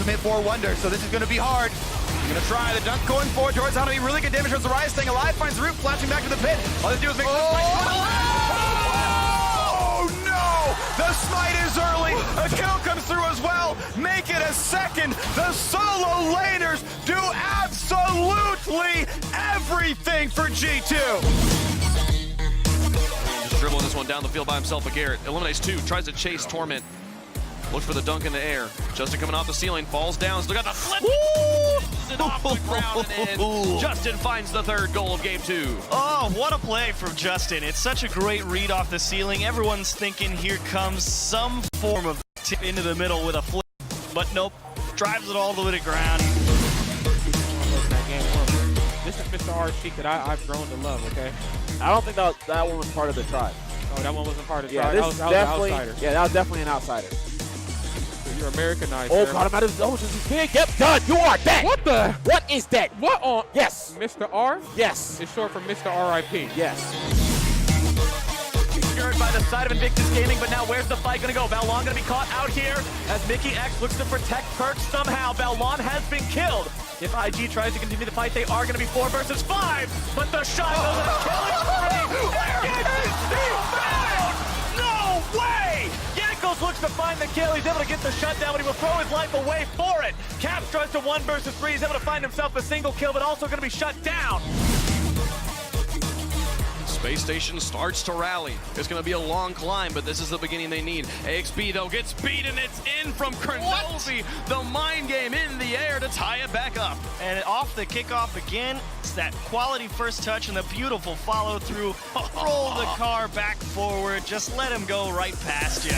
hit 4 wonders, so this is going to be hard. Gonna try the dunk going forward towards how to be really good damage towards the Rise, staying alive, finds the root, flashing back to the pit. All they do is make this fight. Oh no! The smite is early. A kill comes through as well. Make it a second. The solo laners do absolutely everything for G2. Just dribbling this one down the field by himself, but Garrett eliminates 2, tries to chase Torment. Looks for the dunk in the air. Justin coming off the ceiling, falls down, still got the flip. It off the ground and in. Justin finds the 3rd goal of game 2. Oh, what a play from Justin. It's such a great read off the ceiling. Everyone's thinking here comes some form of tip into the middle with a flip, but nope, drives it all the way to ground. This is Mr. RC that I've grown to love, okay? I don't think that one was part of the tribe. Oh, that one wasn't part of the tribe? Yeah, this is definitely, yeah, that was definitely an outsider. You're Americanized. Oh, caught him out of his oceans. He can't get done. You are that. What the? What is that? What on? Yes. Mr. R? Yes. It's short for Mr. RIP. Yes. Secured by the side of Invictus Gaming, but now where's the fight gonna go? Balon gonna be caught out here as Mickey X looks to protect Perch somehow. Balon has been killed. If IG tries to continue the fight, they are gonna be 4 versus 5, but the shot doesn't kill anybody. Where is he found? No way! Yankos looks to find the kill. He's able to get the shutdown, but he will throw his life away for it. Caps tries to 1 versus 3. He's able to find himself a single kill, but also gonna be shut down. Space Station starts to rally. It's going to be a long climb, but this is the beginning they need. AXB, though, gets beat, and it's in from K0nfig. The mind game in the air to tie it back up. And off the kickoff again, it's that quality first touch and the beautiful follow through. Roll the car back forward. Just let him go right past you.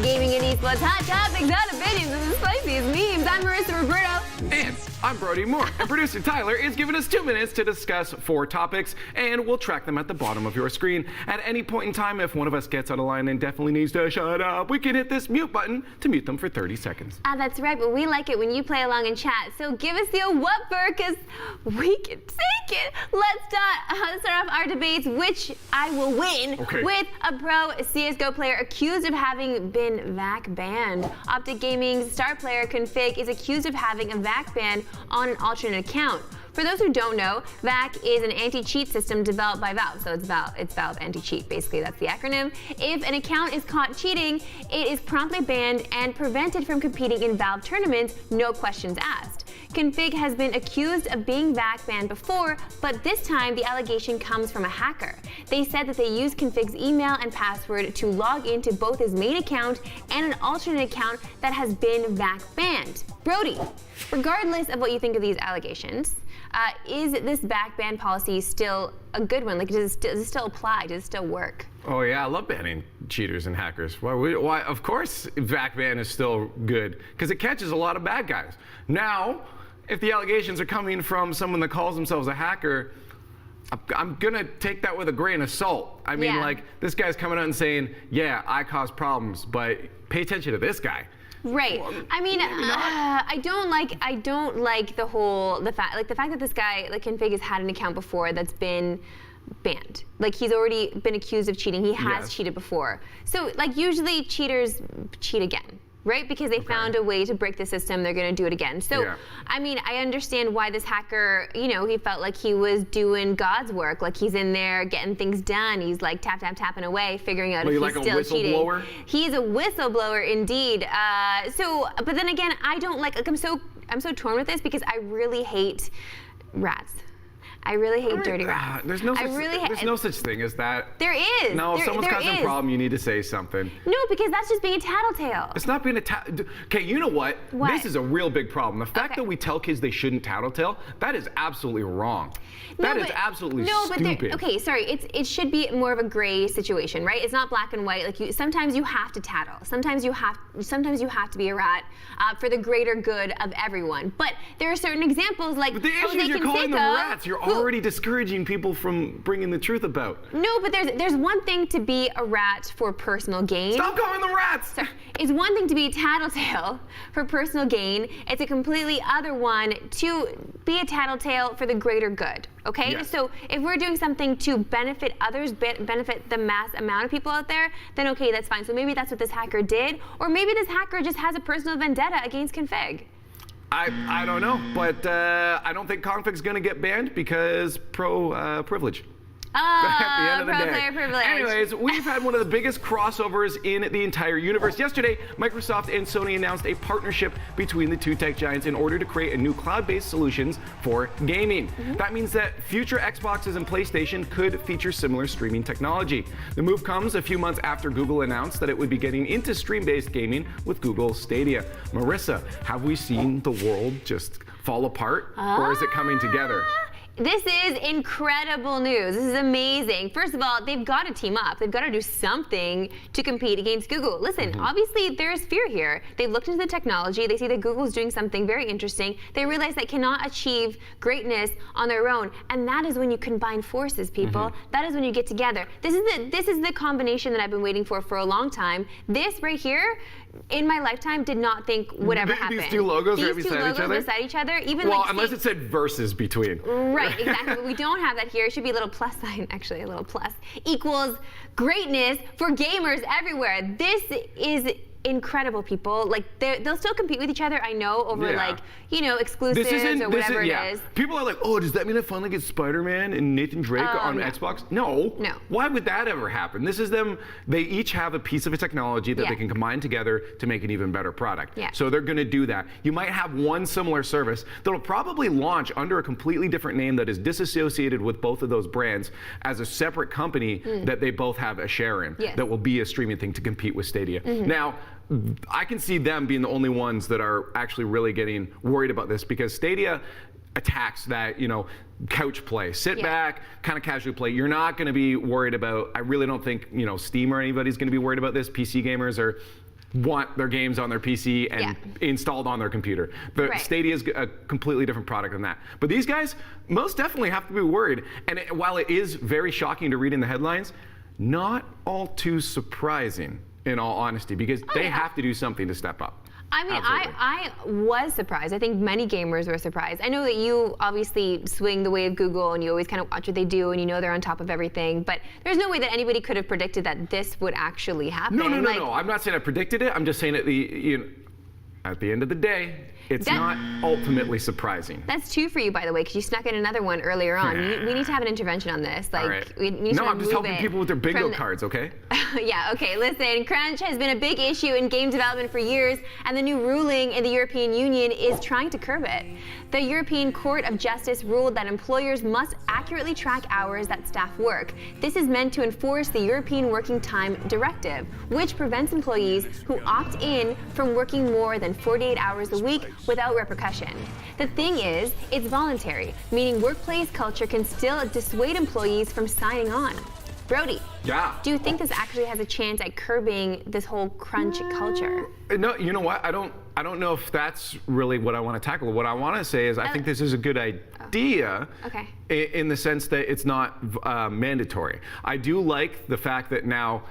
Gaming and esports, hot topics, hot opinions, and the spiciest memes. I'm Marissa Roberto. And I'm Brody Moore. And producer Tyler is giving us 2 minutes to discuss 4 topics, and we'll track them at the bottom of your screen. At any point in time, if one of us gets out of line and definitely needs to shut up, we can hit this mute button to mute them for 30 seconds. That's right, but we like it when you play along and chat. So give us the what for, because we can take it. Let's start off our debates, which I will win with a pro CSGO player accused of having been VAC banned. Optic Gaming's star player K0nfig is accused of having a VAC ban on an alternate account. For those who don't know, VAC is an anti-cheat system developed by Valve. So it's Valve anti-cheat, basically, that's the acronym. If an account is caught cheating, it is promptly banned and prevented from competing in Valve tournaments, no questions asked. K0nfig has been accused of being VAC banned before, but this time the allegation comes from a hacker. They said that they used K0nfig's email and password to log into both his main account and an alternate account that has been VAC banned. Brody, regardless of what you think of these allegations, is this VAC ban policy still a good one? Like, does it still apply? Does it still work? Oh yeah, I love banning cheaters and hackers. Why? Of course, VAC ban is still good because it catches a lot of bad guys. Now, if the allegations are coming from someone that calls themselves a hacker, I'm gonna take that with a grain of salt. I mean, like, this guy's coming out and saying, "Yeah, I cause problems, but pay attention to this guy." Right. Well, I mean, I don't like the fact that this guy, like K0nfig, has had an account before that's been banned. Like, he's already been accused of cheating. He has cheated before. So, like, usually cheaters cheat again, right? Because they found a way to break the system, they're going to do it again. So, I mean, I understand why this hacker, you know, he felt like he was doing God's work. Like, he's in there getting things done. He's like tapping away, figuring out if he's still cheating. He's a whistleblower indeed. But then again, I don't like I'm so torn with this because I really hate rats. I really hate dirty rats. There's no such thing as that. There is. No, if someone's causing a problem, you need to say something. No, because that's just being a tattletale. It's not being a Okay, you know what? This is a real big problem. The fact that we tell kids they shouldn't tattletale, that is absolutely wrong. That is absolutely stupid. Okay, sorry. It should be more of a gray situation, right? It's not black and white. Like, sometimes you have to tattle. Sometimes you have to be a rat for the greater good of everyone. But there are certain examples, like but the issue Jose is you're calling them rats. You're already discouraging people from bringing the truth about. No, but there's one thing to be a rat for personal gain. Stop calling them rats! Sorry. It's one thing to be a tattletale for personal gain. It's a completely other one to be a tattletale for the greater good. Okay? Yes. So if we're doing something to benefit others, benefit the mass amount of people out there, then okay, that's fine. So maybe that's what this hacker did, or maybe this hacker just has a personal vendetta against K0nfig. I don't know, but I don't think K0nfig's going to get banned because privilege. At the end of the day. Player privilege. Anyways, we've had one of the biggest crossovers in the entire universe. Yesterday, Microsoft and Sony announced a partnership between the two tech giants in order to create a new cloud-based solutions for gaming. That means that future Xboxes and PlayStation could feature similar streaming technology. The move comes a few months after Google announced that it would be getting into stream-based gaming with Google Stadia. Marissa, have we seen the world just fall apart, or is it coming together? This is incredible news. This is amazing. First of all, they've got to team up. They've got to do something to compete against Google. Listen, obviously there's fear here. They looked into the technology. They see that Google's doing something very interesting. They realize they cannot achieve greatness on their own. And that is when you combine forces, people. That is when you get together. This is the combination that I've been waiting for a long time. This right here, in my lifetime, did not think would ever happen. These two logos right These two beside logos each other? beside each other. Even Well, like unless it said versus between. Right, exactly. But we don't have that here. It should be a little plus sign, actually, a little plus. Equals greatness for gamers everywhere. This is incredible, people. Like, they'll still compete with each other, I know, over like, you know, exclusives or whatever it is. People are like, oh, does that mean I finally get Spider-Man and Nathan Drake on Xbox? No. No. Why would that ever happen? This is them. They each have a piece of a technology that they can combine together to make an even better product. Yeah. So they're going to do that. You might have one similar service that'll probably launch under a completely different name that is disassociated with both of those brands as a separate company that they both have a share in. Yes. That will be a streaming thing to compete with Stadia. Now, I can see them being the only ones that are actually really getting worried about this because Stadia attacks that, you know, couch play. Sit back, kind of casually play. You're not going to be worried about, I really don't think, you know, Steam or anybody's going to be worried about this. PC gamers want their games on their PC and installed on their computer. The Stadia is a completely different product than that. But these guys most definitely have to be worried. And while it is very shocking to read in the headlines, not all too surprising, in all honesty, because they have to do something to step up. I mean, I was surprised. I think many gamers were surprised. I know that you obviously swing the way of Google and you always kind of watch what they do and you know they're on top of everything, but there's no way that anybody could have predicted that this would actually happen. No. I'm not saying I predicted it. I'm just saying at the end of the day, it's not ultimately surprising. That's two for you, by the way, because you snuck in another one earlier on. We need to have an intervention on this. Like, all right. we need to I'm just helping people with their bingo cards, okay? Yeah, okay, listen, crunch has been a big issue in game development for years, and the new ruling in the European Union is trying to curb it. The European Court of Justice ruled that employers must accurately track hours that staff work. This is meant to enforce the European Working Time Directive, which prevents employees who opt in from working more than 48 hours a week without repercussion. The thing is, it's voluntary, meaning workplace culture can still dissuade employees from signing on. Brody, do you think this actually has a chance at curbing this whole crunch culture? No, you know what? I don't know if that's really what I want to tackle. What I want to say is I think this is a good idea in the sense that it's not mandatory. I do like the fact that now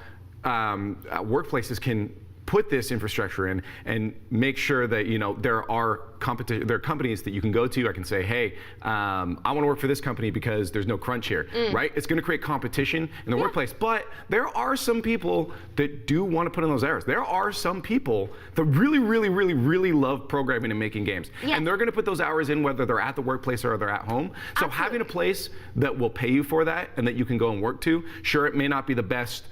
workplaces can put this infrastructure in and make sure that, you know, there are companies that you can go to. I can say, hey, I want to work for this company because there's no crunch here, right? It's going to create competition in the workplace. But there are some people that do want to put in those hours. There are some people that really love programming and making games. And they're going to put those hours in whether they're at the workplace or they're at home. So having a place that will pay you for that and that you can go and work to, sure, it may not be the best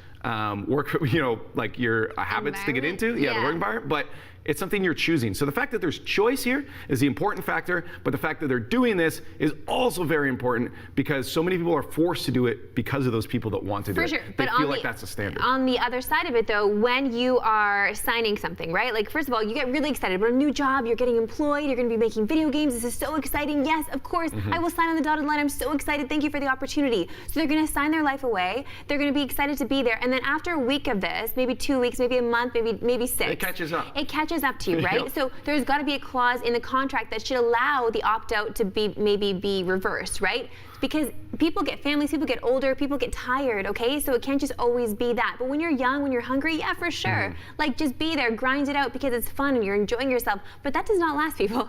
work, you know, like your habits to get into, the work environment, but it's something you're choosing. So the fact that there's choice here is the important factor, but the fact that they're doing this is also very important because so many people are forced to do it because of those people that want to do it. For sure, they feel like that's the standard. On the other side of it though, when you are signing something, right? Like first of all, you get really excited about a new job, you're getting employed, you're gonna be making video games, this is so exciting. Yes, of course, I will sign on the dotted line, I'm so excited, thank you for the opportunity. So they're gonna sign their life away, they're gonna be excited to be there, and then after a week of this, maybe 2 weeks, maybe a month, maybe 6. It catches up. It catches up to you, right? So there's got to be a clause in the contract that should allow the opt-out to maybe be reversed, right? because people get families, people get older, people get tired, okay? So it can't just always be that. But when you're young, when you're hungry, yeah, for sure. Like, just be there, grind it out because it's fun and you're enjoying yourself. But that does not last, people.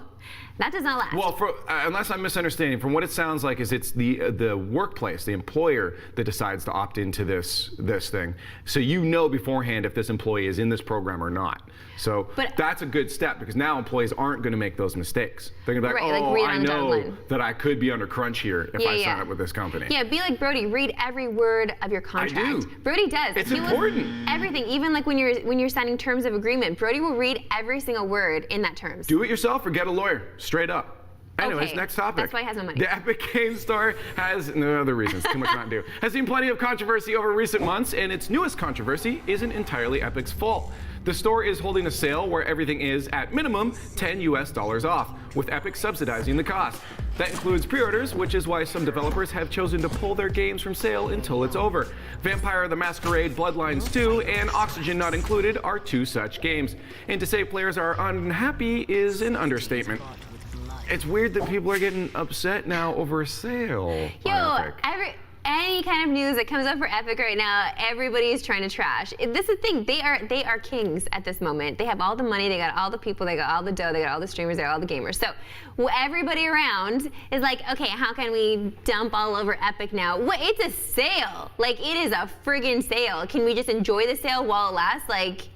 That does not last. Well, unless I'm misunderstanding, from what it sounds like is it's the workplace, the employer that decides to opt into this thing. So you know beforehand if this employee is in this program or not. So that's a good step because now employees aren't going to make those mistakes. They're going to be like, oh, I know that I could be under crunch here if I sign up with this company. Yeah, be like Brody. Read every word of your contract. I do. Brody does. It's important. Everything, even like when you're signing terms of agreement, Brody will read every single word in that terms. Do it yourself or get a lawyer, straight up. Anyways, next topic. That's why he has no money. The Epic Games Store has, no other reasons, too much not to do, has seen plenty of controversy over recent months, and its newest controversy isn't entirely Epic's fault. The store is holding a sale where everything is, at minimum, $10 US off, with Epic subsidizing the cost. That includes pre-orders, which is why some developers have chosen to pull their games from sale until it's over. Vampire the Masquerade Bloodlines 2 and Oxygen Not Included are two such games. And to say players are unhappy is an understatement. It's weird that people are getting upset now over a sale. Yo, any kind of news that comes up for Epic right now, everybody is trying to trash. This is the thing, they are kings at this moment. They have all the money, they got all the people, they got all the dough, they got all the streamers, they got all the gamers. So everybody around is like, okay, how can we dump all over Epic now? It's a sale. Like, it is a friggin' sale. Can we just enjoy the sale while it lasts? Like,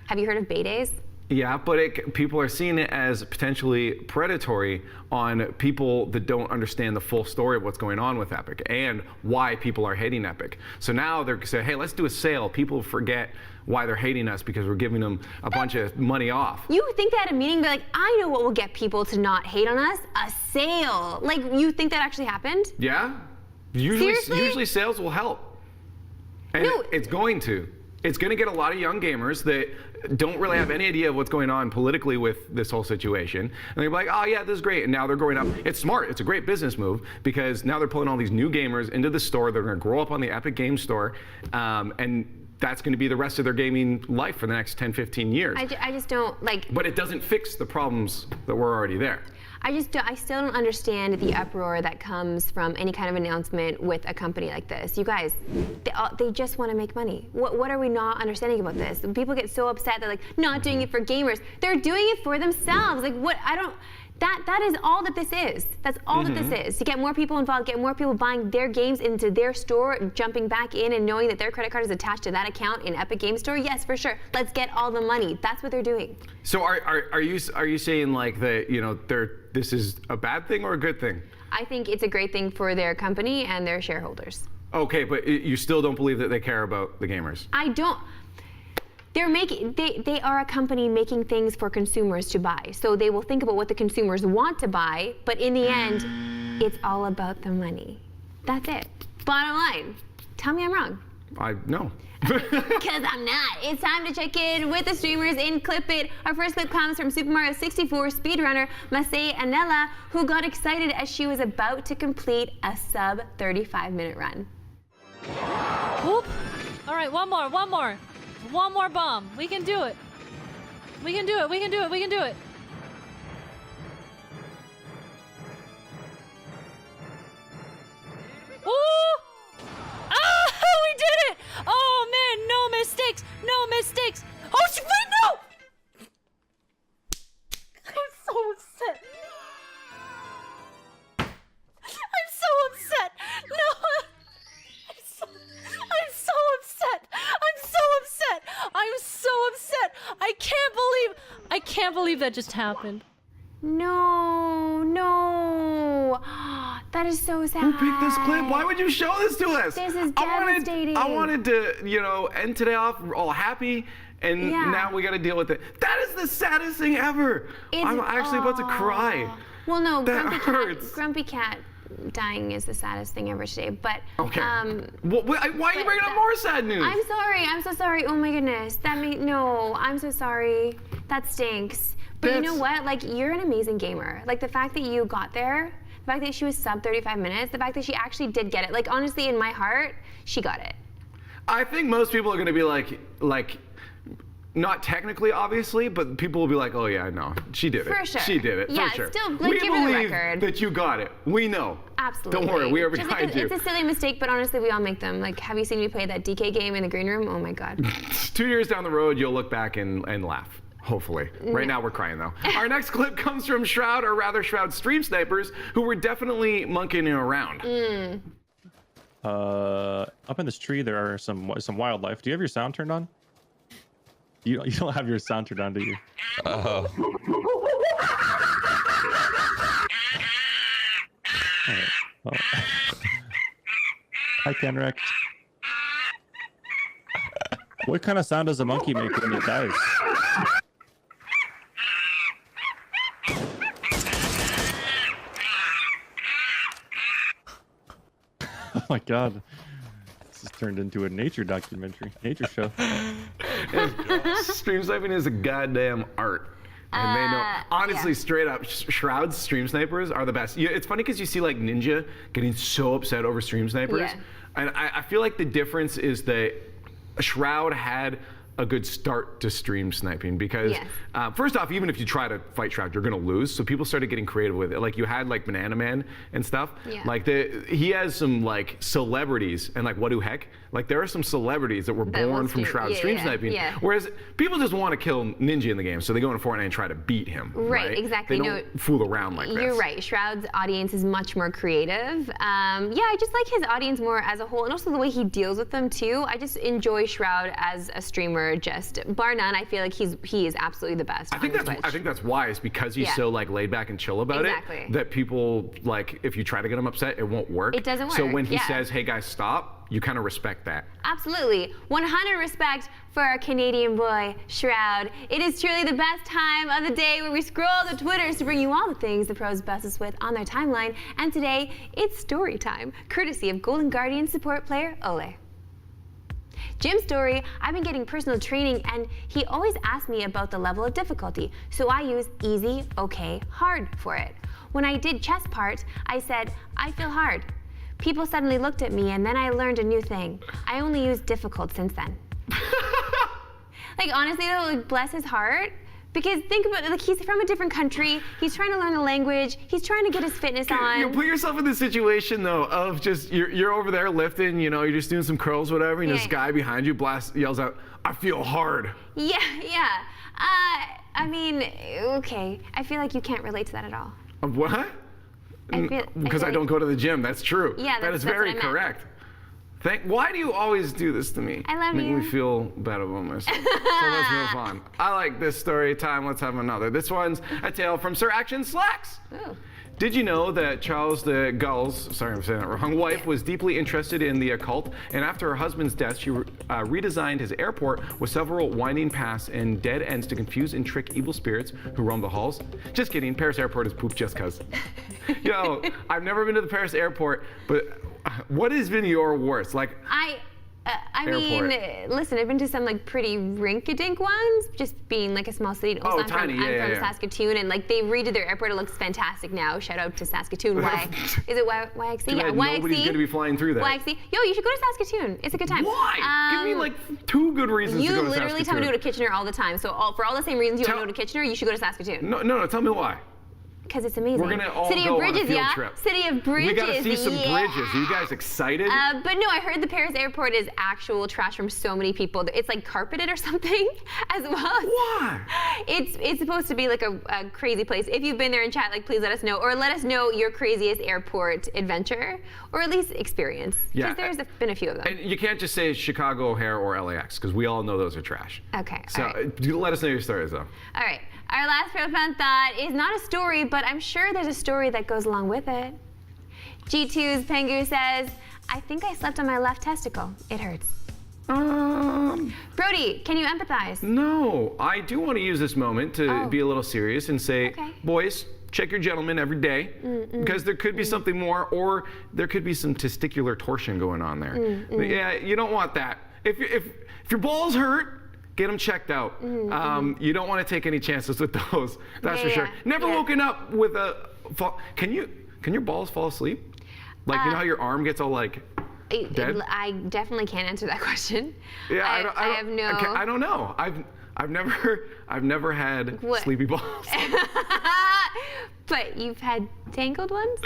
have you heard of Bay Days? Yeah, but people are seeing it as potentially predatory on people that don't understand the full story of what's going on with Epic and why people are hating Epic. So now they're saying, hey, let's do a sale. People forget why they're hating us because we're giving them a bunch of money off. You think they had a meeting, be like, I know what will get people to not hate on us? A sale. Like, you think that actually happened? Yeah. Usually sales will help. And it's going to. It's going to get a lot of young gamers that don't really have any idea of what's going on politically with this whole situation. And they're like, oh yeah, this is great. And now they're growing up. It's smart. It's a great business move because now they're pulling all these new gamers into the store. They're going to grow up on the Epic Games Store. And that's going to be the rest of their gaming life for the next 10, 15 years. I just don't like... But it doesn't fix the problems that were already there. I still don't understand the uproar that comes from any kind of announcement with a company like this. You guys, they just want to make money. What are we not understanding about this? People get so upset, they're like, not doing it for gamers. They're doing it for themselves. Like, what, that is all that this is. That's all that this is. To get more people involved, get more people buying their games into their store, jumping back in and knowing that their credit card is attached to that account in Epic Games Store. Yes, for sure. Let's get all the money. That's what they're doing. So are you saying like that, you know, this is a bad thing or a good thing? I think it's a great thing for their company and their shareholders. Okay, but you still don't believe that they care about the gamers? I don't. They are a company making things for consumers to buy. So they will think about what the consumers want to buy, but in the end, it's all about the money. That's it. Bottom line. Tell me I'm wrong. No. Because I'm not. It's time to check in with the streamers in Clip It. Our first clip comes from Super Mario 64 speedrunner Masay Anela, who got excited as she was about to complete a sub 35-minute run. Whoop. All right, one more. One more bomb. We can do it. We can do it. Ooh! Ah, we did it! Oh man, no mistakes. Oh, wait, no! I'm so upset. No! I'm so upset. I can't believe that just happened. No. That is so sad. Who picked this clip? Why would you show this to us? This is devastating. I wanted to, you know, end today off all happy, and now we got to deal with it. That is the saddest thing ever. I'm actually about to cry. Well, no, that hurts. Grumpy Cat dying is the saddest thing ever today. But okay. Why are you bringing up more sad news? I'm sorry. I'm so sorry. Oh my goodness. No. I'm so sorry. That stinks. But you know what? Like, you're an amazing gamer. Like, the fact that you got there, the fact that she was sub 35 minutes, the fact that she actually did get it. Like, honestly, in my heart, she got it. I think most people are going to be like, Not technically, obviously, but people will be like, oh yeah, no, she did it. For sure. She did it, Yeah, for sure. still, like, We give her the believe record. that you got it. We know. Absolutely. Don't worry, we are Just behind like you. It's a silly mistake, but honestly, we all make them. Like, have you seen me play that DK game in the green room? Oh my God. 2 years down the road, you'll look back and laugh. Hopefully. Right now, we're crying though. Our next clip comes from Shroud, or rather Shroud stream snipers, who were definitely monkeying around. Up in this tree, there are some wildlife. Do you have your sound turned on? You don't have your sound turned on, do you? Oh. Alright, well. Hi, K0nfig. What kind of sound does a monkey make when it dies? Oh my God. This has turned into a nature documentary, nature show. Stream sniping is a goddamn art. And they know, honestly, straight up, Shroud's stream snipers are the best. It's funny because you see like Ninja getting so upset over stream snipers. Yeah. And I feel like the difference is that Shroud had a good start to stream sniping because first off, even if you try to fight Shroud, you're gonna lose. So people started getting creative with it. Like you had like Banana Man and stuff. Yeah. Like he has some like celebrities and like what do heck? Like there are some celebrities that were born from Shroud stream sniping. Yeah. Whereas people just want to kill Ninja in the game, so they go into Fortnite and try to beat him. Right, exactly. They don't fool around like this. You're right. Shroud's audience is much more creative. Yeah, I just like his audience more as a whole, and also the way he deals with them too. I just enjoy Shroud as a streamer. Just bar none, I feel like he is absolutely the best. I think that's wise because he's so like laid back and chill about it. That people like if you try to get him upset, it won't work. It doesn't work. So when he says, "Hey guys, stop," you kind of respect that. Absolutely. 100 respect for our Canadian boy, Shroud. It is truly the best time of the day where we scroll the Twitters to bring you all the things the pros best us with on their timeline. And today, it's story time, courtesy of Golden Guardian support player Ole. Jim's story, I've been getting personal training and he always asks me about the level of difficulty, so I use easy, okay, hard for it. When I did chest part, I said, I feel hard. People suddenly looked at me and then I learned a new thing. I only use difficult since then. Like honestly though, like, bless his heart. Because think about it, like he's from a different country, he's trying to learn a language, he's trying to get his fitness on. You put yourself in the situation though of just, you're over there lifting, you know, you're just doing some curls, whatever, and this guy behind you yells out, I feel hard. Yeah. I mean, okay, I feel like you can't relate to that at all. What? Because I don't go to the gym, that's true. Yeah, that is very correct. Why do you always do this to me? I love you. Make me feel bad about myself. So let's move on. I like this story time. Let's have another. This one's a tale from Sir Action Slacks. Ooh. Did you know that Charles de Gaulle's, sorry I'm saying that wrong, wife was deeply interested in the occult, and after her husband's death, she redesigned his airport with several winding paths and dead ends to confuse and trick evil spirits who roam the halls? Just kidding, Paris airport is poop just cuz. Yo, I've never been to the Paris airport, but what has been your worst? Like, I mean, listen, I've been to some like pretty rink-a-dink ones, just being like a small city. Also, I'm tiny, from Saskatoon, and like they redid their airport. It looks fantastic now. Shout out to Saskatoon. Why? Is it YXC? Yeah, YXC. Nobody's gonna be flying through that. YXC. Yo, you should go to Saskatoon. It's a good time. Why? Give me like 2 good reasons to go to Saskatoon. You literally tell me to go to Kitchener all the time. So for all the same reasons you want to go to Kitchener, you should go to Saskatoon. No, tell me why. Because it's amazing. We're gonna all City go of Bridges, on a field yeah? trip. City of Bridges, We gotta see some bridges. Are you guys excited? But no, I heard the Paris airport is actual trash from so many people. It's like carpeted or something as well. Why? It's supposed to be like a crazy place. If you've been there in chat, like please let us know. Or let us know your craziest airport adventure. Or at least experience. Yeah. Because there's been a few of them. And you can't just say Chicago O'Hare or LAX, because we all know those are trash. Okay, So all right. let us know your stories though. All right. Our last profound thought is not a story, but I'm sure there's a story that goes along with it. G2's Pengu says, I think I slept on my left testicle. It hurts. Brody, can you empathize? No, I do want to use this moment to be a little serious and say, boys, check your gentleman every day, because there could be something more, or there could be some testicular torsion going on there. Yeah, you don't want that. If your balls hurt, get them checked out. You don't want to take any chances with those. That's for sure. Never woken up with a fall. Can your balls fall asleep? Like you know how your arm gets all like dead? I definitely can't answer that question. Yeah, I have no. I don't know. I've never had What? sleepy balls. But you've had tangled ones?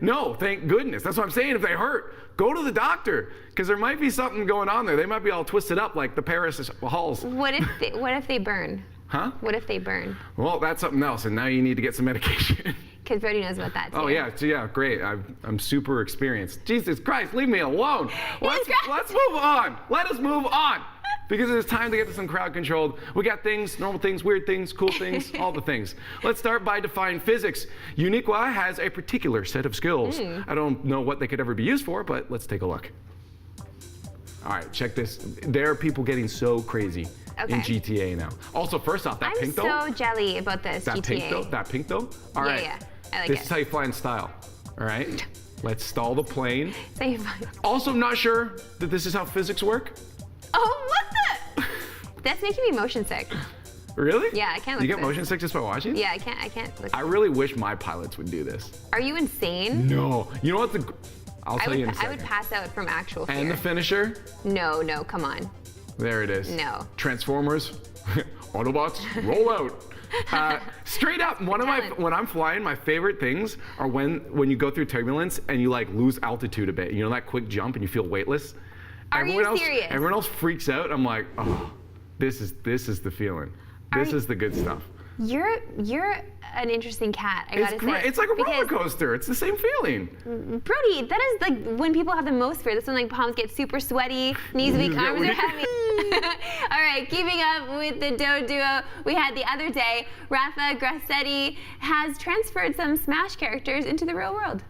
No, thank goodness. That's what I'm saying. If they hurt, go to the doctor, because there might be something going on there. They might be all twisted up like the Paris halls. What if they burn? Huh? What if they burn? Well, that's something else, and now you need to get some medication. Because Brody knows about that too. Oh yeah, great. I'm super experienced. Jesus Christ, leave me alone. Let's move on. Let us move on. Because it is time to get to some crowd controlled. We got things, normal things, weird things, cool things, all the things. Let's start by defining physics. Uniqua has a particular set of skills. I don't know what they could ever be used for, but let's take a look. All right, check this. There are people getting so crazy in GTA now. Also, first off, that pink though. I'm so jelly about this GTA. That pink though. All right. Yeah, I like this it. is how you fly in style. All right. Let's stall the plane. Say fine. Also, I'm not sure that this is how physics work. Oh, what the? That's making me motion sick. Really? Yeah, I can't look You at get this. motion sick just by watching? Yeah, I can't look. I really wish my pilots would do this. Are you insane? No. You know what I'll tell you in a I second. would pass out from actual fear. And the finisher? No, come on. There it is. No. Transformers, Autobots, roll out. Straight up, when I'm flying, my favorite things are when you go through turbulence and you like lose altitude a bit. You know that quick jump and you feel weightless? Are you serious? Everyone else freaks out. I'm like, oh, this is the feeling. This is the good stuff. You're an interesting cat. I gotta say. It's like a roller coaster. It's the same feeling. Brody, that is like when people have the most fear. This one, like palms get super sweaty, knees weak, arms are heavy. All right, keeping up with the Doe duo, we had the other day, Rafa Grassetti has transferred some Smash characters into the real world.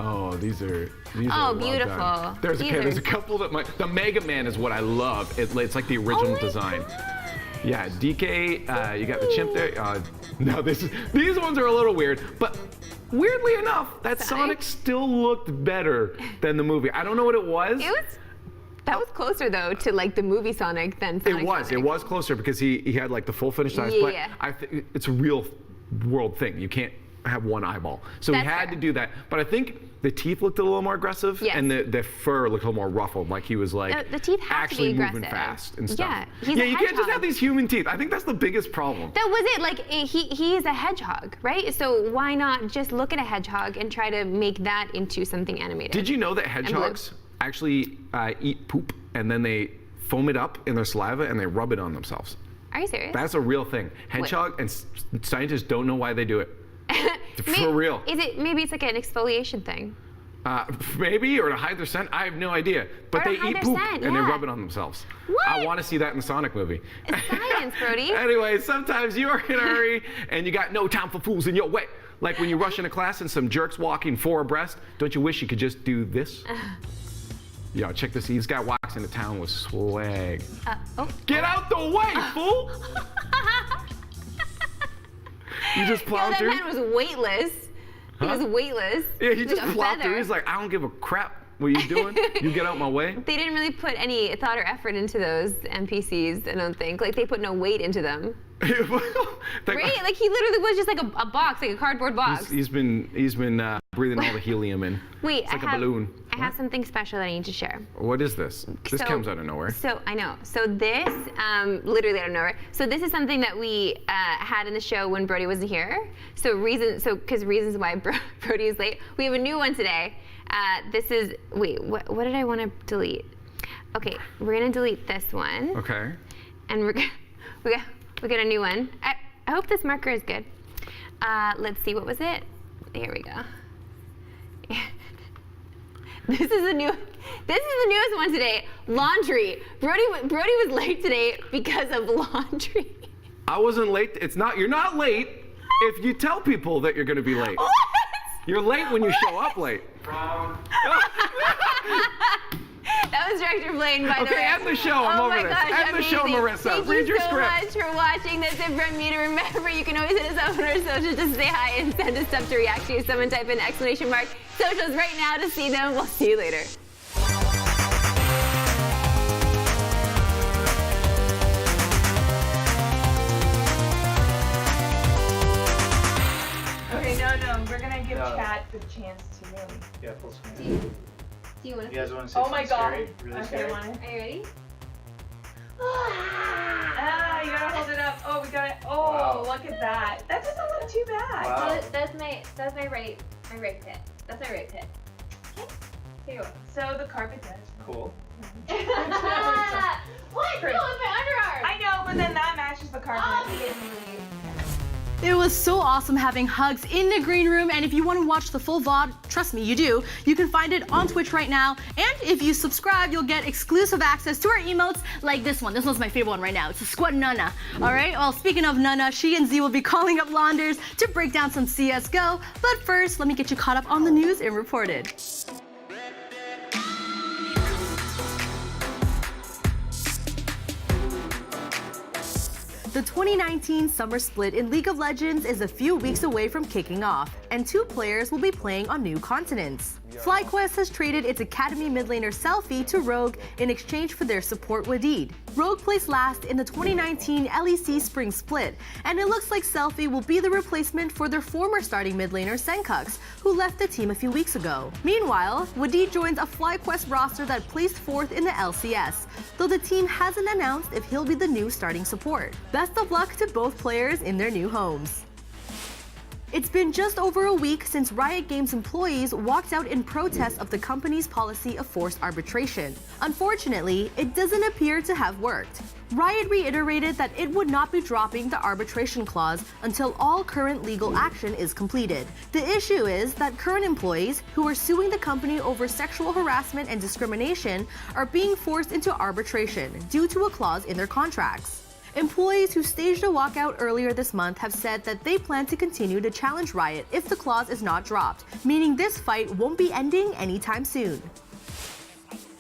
Oh, these are Oh, well beautiful. done. There's a couple that the Mega Man is what I love. It's like the original design. God. Yeah, DK, you got the chimp there. No, these ones are a little weird, but weirdly enough, that Sonic still looked better than the movie. I don't know what it was. That was closer though to like the movie Sonic than Sonic. It was closer because he had like the full finished size. Yeah. But I think it's a real world thing. You can't have one eyeball, so That's he had fair. to do that. But I think the teeth looked a little more aggressive, Yes. and the fur looked a little more ruffled, like he was like The teeth have actually to be moving aggressive. fast and stuff. Yeah, he's a you can't just hedgehog. have these human teeth. I think that's the biggest problem. That was it. Like he is a hedgehog, right? So why not just look at a hedgehog and try to make that into something animated? Did you know that hedgehogs actually eat poop and then they foam it up in their saliva and they rub it on themselves? Are you serious? That's a real thing. Hedgehog and scientists don't know why they do it. For real. Maybe it's like an exfoliation thing. Maybe, or to hide their scent. I have no idea. But Or they hide eat their poop scent, and they yeah. rub it on themselves. What? I want to see that in the Sonic movie. It's science, Brody. Anyway, sometimes you are in a hurry and you got no time for fools in your way. Like when you rush into class and some jerks walking four abreast, don't you wish you could just do this? Yo, check this. This guy walks into town with swag. Get out the way, fool! You just plowed through? That man was weightless. He was weightless. Yeah, he Like just a plowed through. feather. He's like, I don't give a crap what you doing. You get out my way. They didn't really put any thought or effort into those NPCs, I don't think. Like, they put no weight into them. Right? Like, he literally was just like a box, like a cardboard box. He's been breathing all the helium in. Wait, it's like a balloon. I have something special that I need to share. What is this? This comes out of nowhere. So, I know. So this, literally out of nowhere. So this is something that we had in the show when Brody wasn't here. Because reasons why Brody is late. We have a new one today. This is, wait, what did I want to delete? Okay, we're gonna delete this one. Okay. And we got a new one. I hope this marker is good. Let's see, what was it? Here we go. This is the newest one today. Laundry. Brody was late today because of laundry. I wasn't late. You're not late if you tell people that you're going to be late. What? You're late when you show up late. That was Director Blaine, by the way. Okay, end the show. I'm over this. End the show, Marissa. Read your script. Thank you so much for watching. That's it from me. To remember, you can always hit us up on our socials to say hi and send us stuff to react to. Someone type in ! socials right now to see them. We'll see you later. Okay, no, we're gonna give chat the chance to really. Yeah, full screen. Do you want to? You guys want to see Oh my something god. scary? Really Okay, scary? want it? Are you ready? hold it up. Oh, we got it. Oh, look at that. That doesn't look too bad. Wow. That's my right pit. That's my right pit. Okay. Here you go. So the carpet does. Cool. What? No, it's my underarm. I know, but then that matches the carpet. Obviously. It was so awesome having Hugs in the green room, and if you want to watch the full VOD, trust me, you do. You can find it on Twitch right now, and if you subscribe, you'll get exclusive access to our emotes like this one. This one's my favorite one right now. It's a Squat Nana. All right, well, speaking of Nana, she and Z will be calling up Launders to break down some CSGO, but first, let me get you caught up on the news and reported. The 2019 Summer Split in League of Legends is a few weeks away from kicking off, and 2 players will be playing on new continents. FlyQuest has traded its Academy mid laner Selfie to Rogue in exchange for their support Wadid. Rogue placed last in the 2019 LEC Spring Split, and it looks like Selfie will be the replacement for their former starting mid laner Senkux, who left the team a few weeks ago. Meanwhile, Wadid joins a FlyQuest roster that placed 4th in the LCS, though the team hasn't announced if he'll be the new starting support. Best of luck to both players in their new homes. It's been just over a week since Riot Games employees walked out in protest of the company's policy of forced arbitration. Unfortunately, it doesn't appear to have worked. Riot reiterated that it would not be dropping the arbitration clause until all current legal action is completed. The issue is that current employees who are suing the company over sexual harassment and discrimination are being forced into arbitration due to a clause in their contracts. Employees who staged a walkout earlier this month have said that they plan to continue to challenge Riot if the clause is not dropped, meaning this fight won't be ending anytime soon.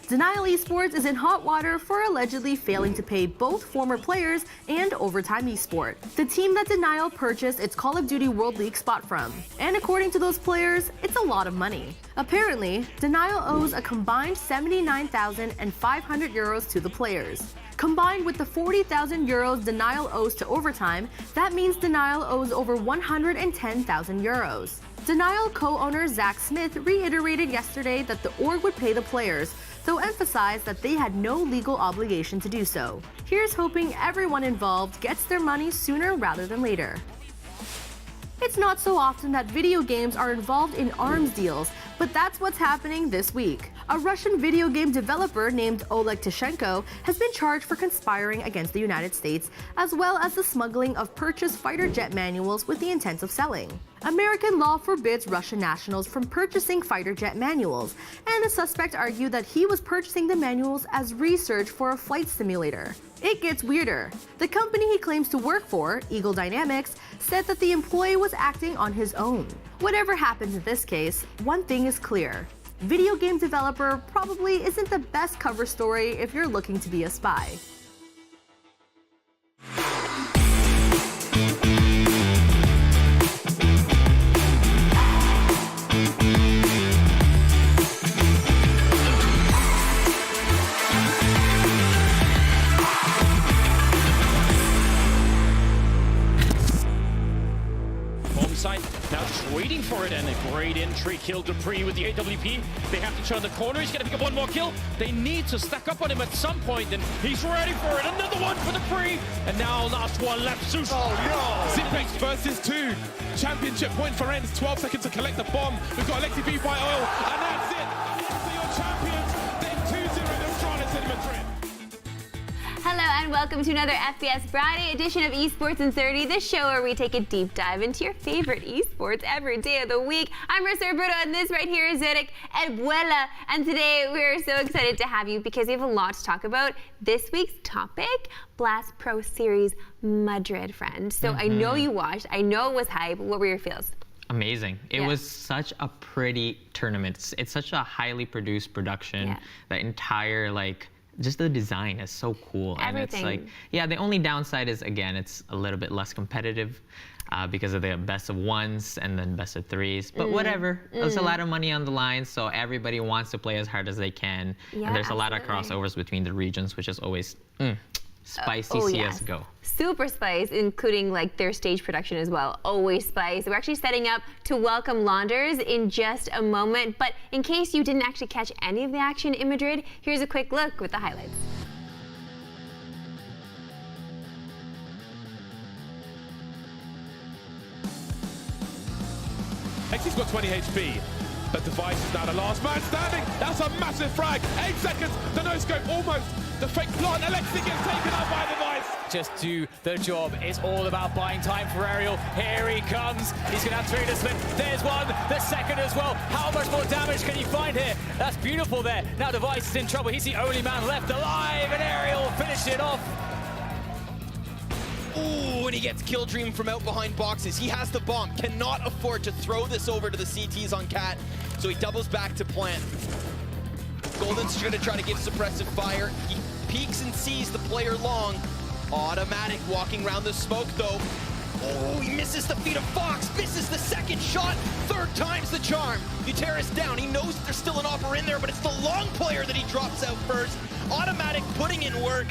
Denial Esports is in hot water for allegedly failing to pay both former players and Overtime Esport, the team that Denial purchased its Call of Duty World League spot from. And according to those players, it's a lot of money. Apparently, Denial owes a combined 79,500 euros to the players. Combined with the 40,000 euros Denial owes to Overtime, that means Denial owes over 110,000 euros. Denial co-owner Zach Smith reiterated yesterday that the org would pay the players, though emphasized that they had no legal obligation to do so. Here's hoping everyone involved gets their money sooner rather than later. It's not so often that video games are involved in arms deals, but that's what's happening this week. A Russian video game developer named Oleg Tishenko has been charged for conspiring against the United States, as well as the smuggling of purchased fighter jet manuals with the intent of selling. American law forbids Russian nationals from purchasing fighter jet manuals, and the suspect argued that he was purchasing the manuals as research for a flight simulator. It gets weirder. The company he claims to work for, Eagle Dynamics, said that the employee was acting on his own. Whatever happens in this case, one thing is clear. Video game developer probably isn't the best cover story if you're looking to be a spy. Now just waiting for it, and a great entry kill. Dupree with the AWP. They have to turn the corner. He's going to pick up one more kill. They need to stack up on him at some point, and he's ready for it. Another one for Dupree, and now last one left. Zeus. Oh no! Zipex versus 2. Championship point for ends. 12 seconds to collect the bomb. We've got Alexi B by Oil, and that's it. So your champions, then 2-0 Astralis in Madrid. Hello and welcome to another FPS Friday edition of Esports in 30, the show where we take a deep dive into your favorite esports every day of the week. I'm Marissa Roberto, and this right here is Zurich Edbuela. And today we're so excited to have you because we have a lot to talk about. This week's topic, Blast Pro Series Madrid, friend. So I know you watched, I know it was hype. What were your feels? Amazing. It was such a pretty tournament. It's such a highly produced production. Yeah. The entire, just the design is so cool. Everything. And it's the only downside is, again, it's a little bit less competitive because of the best of ones and then best of threes. But whatever, there's a lot of money on the line, so everybody wants to play as hard as they can. Yeah, and there's a lot of absolutely. crossovers between the regions, which is always spicy CSGO. Yes. Super spice, including their stage production as well. Always spice. We're actually setting up to welcome Launders in just a moment, but in case you didn't actually catch any of the action in Madrid, here's a quick look with the highlights. He's got 20 HP. But Device is now the last man standing. That's a massive frag. 8 seconds. The no-scope almost. The fake plant. Alexi gets taken out by Device. Just do the job. It's all about buying time for Aerial. Here he comes. He's going to have 3 to slip. There's one. The second as well. How much more damage can he find here? That's beautiful there. Now Device is in trouble. He's the only man left alive, and Aerial will finish it off. Ooh, and he gets Kill Dream from out behind boxes. He has the bomb. Cannot afford to throw this over to the CTs on Cat, so he doubles back to plant. Golden's going to try to give suppressive fire. He peeks and sees the player long. Automatic walking around the smoke, though. Oh, he misses the feet of Fox. Misses the second shot. 3rd time's the charm. Uteris down. He knows there's still an offer in there, but it's the long player that he drops out first. Automatic putting in work.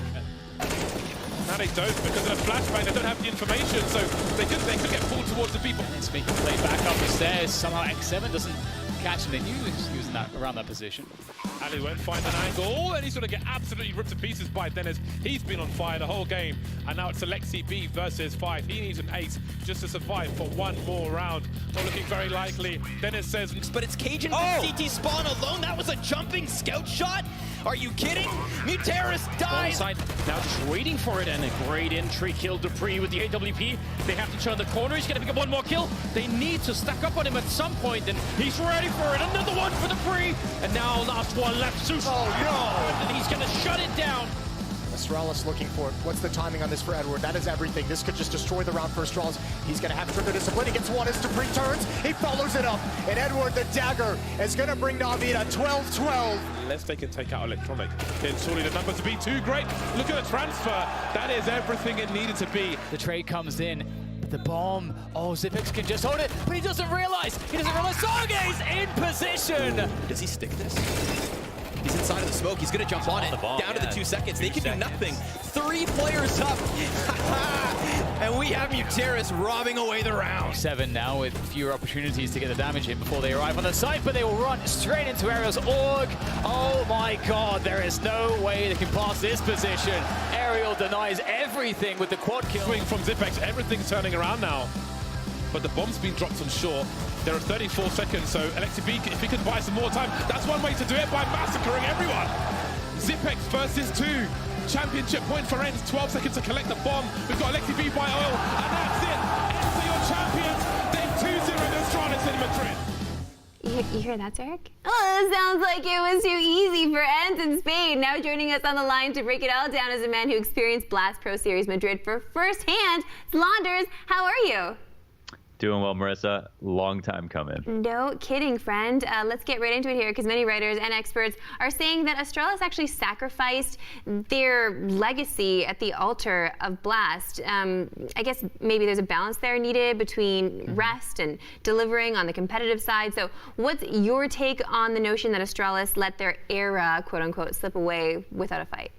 Now they don't, because of the flashbang, they don't have the information, so they could get pulled towards the people. It's making play back up the stairs. Somehow X7 doesn't catch him. They knew he was in around that position. Ali won't find an angle, and he's going to get absolutely ripped to pieces by Dennis. He's been on fire the whole game, and now it's Alexi B versus 5. He needs an ace just to survive for one more round. Not looking very likely. Dennis says... But it's K0nfig and CT spawn alone. That was a jumping scout shot. Are you kidding? Muteris dies. Onside, now just waiting for it, and a great entry kill Dupree with the AWP. They have to turn the corner. He's going to pick up one more kill. They need to stack up on him at some point, and he's ready for it. Another one for Dupree, and now last one left. Zeus. Oh no! And he's going to shut it down. Astralis looking for it. What's the timing on this for Edward? That is everything. This could just destroy the round for Astralis. He's going to have to trigger discipline. He gets one as Dupree turns. He follows it up. And Edward, the dagger, is going to bring Navi to 12-12. Unless they can take out Electronic, then surely the numbers will be too great. Look at the transfer. That is everything it needed to be. The trade comes in. The bomb. Oh, Zipex can just hold it, but he doesn't realize. Sarge's in position. Does he stick this? He's inside of the smoke. He's going to jump on it. Down to the 2 seconds. They can do nothing. 3 players up. And we have Muteris robbing away the round. 7 now with fewer opportunities to get the damage in before they arrive on the site, but they will run straight into Aerial's org. Oh my god, there is no way they can pass this position. Aerial denies everything with the quad kill. Swing from Zipex. Everything's turning around now. But the bomb's been dropped on shore. There are 34 seconds, so Alexi B, if he can buy some more time, that's one way to do it, by massacring everyone. Zipex versus 2. Championship point for ends. 12 seconds to collect the bomb. We've got Alexi B by oil, and that's it. Ends are your champions. They've 2-0 Astralis in Madrid. You hear that, Derek? Oh, that sounds like it was too easy for Ends in Spain. Now joining us on the line to break it all down is a man who experienced Blast Pro Series Madrid for firsthand. Slanders, how are you? Doing well, Marissa. Long time coming. No kidding, friend. Let's get right into it here, because many writers and experts are saying that Astralis actually sacrificed their legacy at the altar of Blast. I guess maybe there's a balance there needed between rest and delivering on the competitive side. So what's your take on the notion that Astralis let their era, quote unquote, slip away without a fight?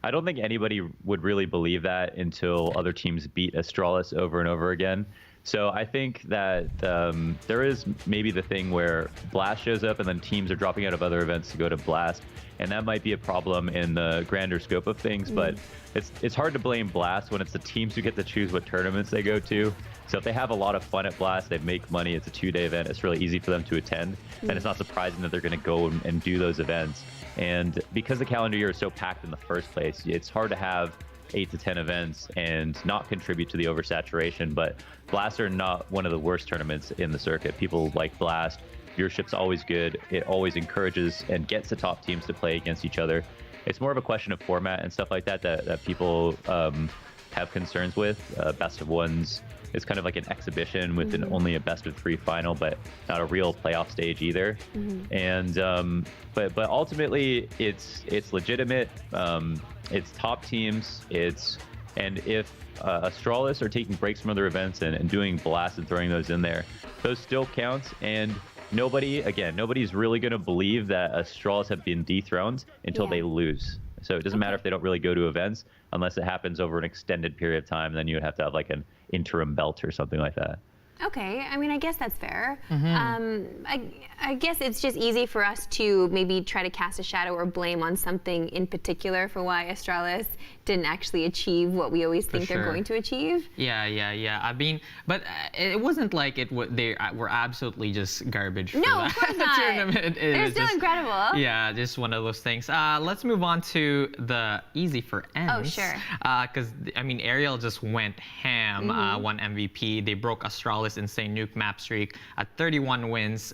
I don't think anybody would really believe that until other teams beat Astralis over and over again. So I think that there is maybe the thing where Blast shows up and then teams are dropping out of other events to go to Blast, and that might be a problem in the grander scope of things, but it's hard to blame Blast when it's the teams who get to choose what tournaments they go to. So if they have a lot of fun at Blast, they make money, it's a 2-day event, it's really easy for them to attend, and it's not surprising that they're going to go and do those events. And because the calendar year is so packed in the first place, it's hard to have 8 to 10 events and not contribute to the oversaturation. But Blast are not one of the worst tournaments in the circuit. People like Blast. Viewership's always good. It always encourages and gets the top teams to play against each other. It's more of a question of format and stuff like that people have concerns with. Best of ones is kind of like an exhibition with only a best of 3 final, but not a real playoff stage either. And but ultimately it's legitimate. It's top teams. And if Astralis are taking breaks from other events and doing Blast and throwing those in there, those still count. And nobody's really going to believe that Astralis have been dethroned until they lose. So it doesn't matter if they don't really go to events, unless it happens over an extended period of time. Then you would have to have like an interim belt or something like that. Okay, I mean, I guess that's fair. I guess it's just easy for us to maybe try to cast a shadow or blame on something in particular for why Astralis didn't actually achieve what we always think they're going to achieve. Yeah. I mean, but it wasn't like they were absolutely just garbage for No, that of course not. tournament. They're still incredible. Yeah, just one of those things. Let's move on to the easy for ends. Oh, sure. Because, I mean, Ariel just went ham, won MVP. They broke Astralis' insane nuke map streak at 31 wins.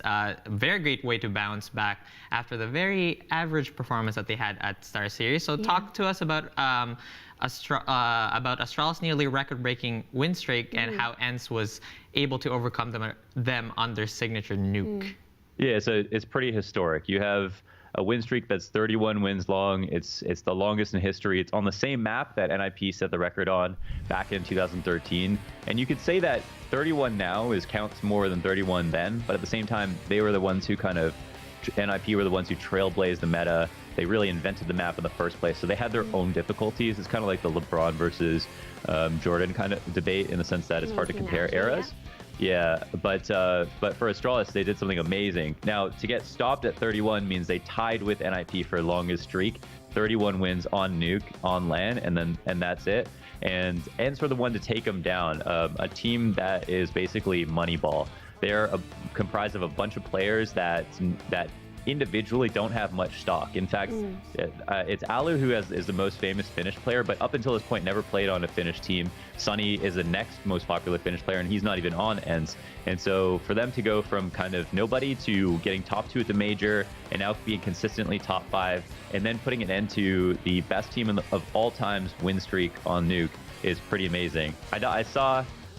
Very great way to bounce back after the very average performance that they had at Star Series. So talk to us about Astralis' nearly record-breaking win streak and how ENCE was able to overcome them on their signature nuke. Yeah, so it's pretty historic. You have a win streak that's 31 wins long. It's the longest in history. It's on the same map that NIP set the record on back in 2013. And you could say that 31 now counts more than 31 then, but at the same time, they were the ones who NIP were the ones who trailblazed the meta. They really invented the map in the first place. So they had their own difficulties. It's kind of like the LeBron versus Jordan kind of debate in the sense that it's hard to compare eras. Yeah, but for Astralis, they did something amazing. Now, to get stopped at 31 means they tied with NIP for longest streak, 31 wins on nuke, on LAN, and that's it. And ENCE were the one to take them down, a team that is basically Moneyball. They're comprised of a bunch of players that individually don't have much stock. In fact, it's Alu who is the most famous Finnish player, but up until this point never played on a Finnish team. Sunny is the next most popular Finnish player, and he's not even on ENCE. And so for them to go from kind of nobody to getting top 2 at the major, and now being consistently top 5, and then putting an end to the best team of all time's win streak on nuke is pretty amazing.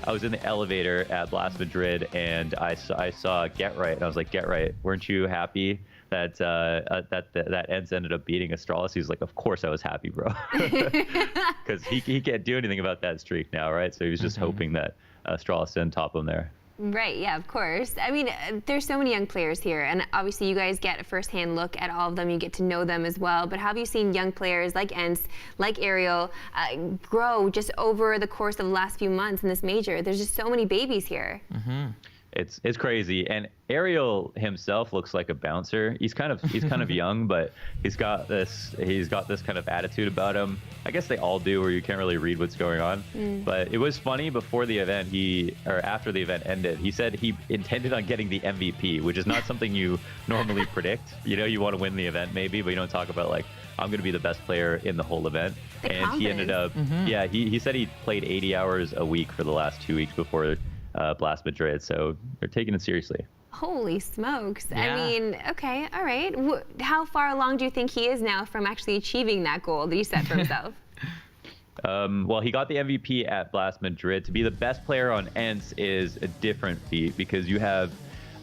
I was in the elevator at Blast Madrid, and I saw Get Right, and I was like, Get Right, weren't you happy that ENCE ended up beating Astralis? He was like, of course I was happy, bro. Because he can't do anything about that streak now, right? So he was just hoping that Astralis didn't top him there. Right, yeah, of course. I mean, there's so many young players here, and obviously you guys get a first-hand look at all of them. You get to know them as well. But how have you seen young players like ENCE, like Ariel, grow just over the course of the last few months in this major? There's just so many babies here. It's crazy, and Ariel himself looks like a bouncer. He's kind of young, but he's got this kind of attitude about him. I guess they all do, where you can't really read what's going on. But it was funny before the event, after the event ended, he said he intended on getting the MVP, which is not something you normally predict. You know, you want to win the event maybe, but you don't talk about like, I'm going to be the best player in the whole event. And he ended up, he said he played 80 hours a week for the last 2 weeks before Blast Madrid, so they're taking it seriously. Holy smokes. Yeah. I mean, okay, all right. How far along do you think he is now from actually achieving that goal that he set for himself? Well, he got the MVP at Blast Madrid. To be the best player on ENCE is a different feat, because you have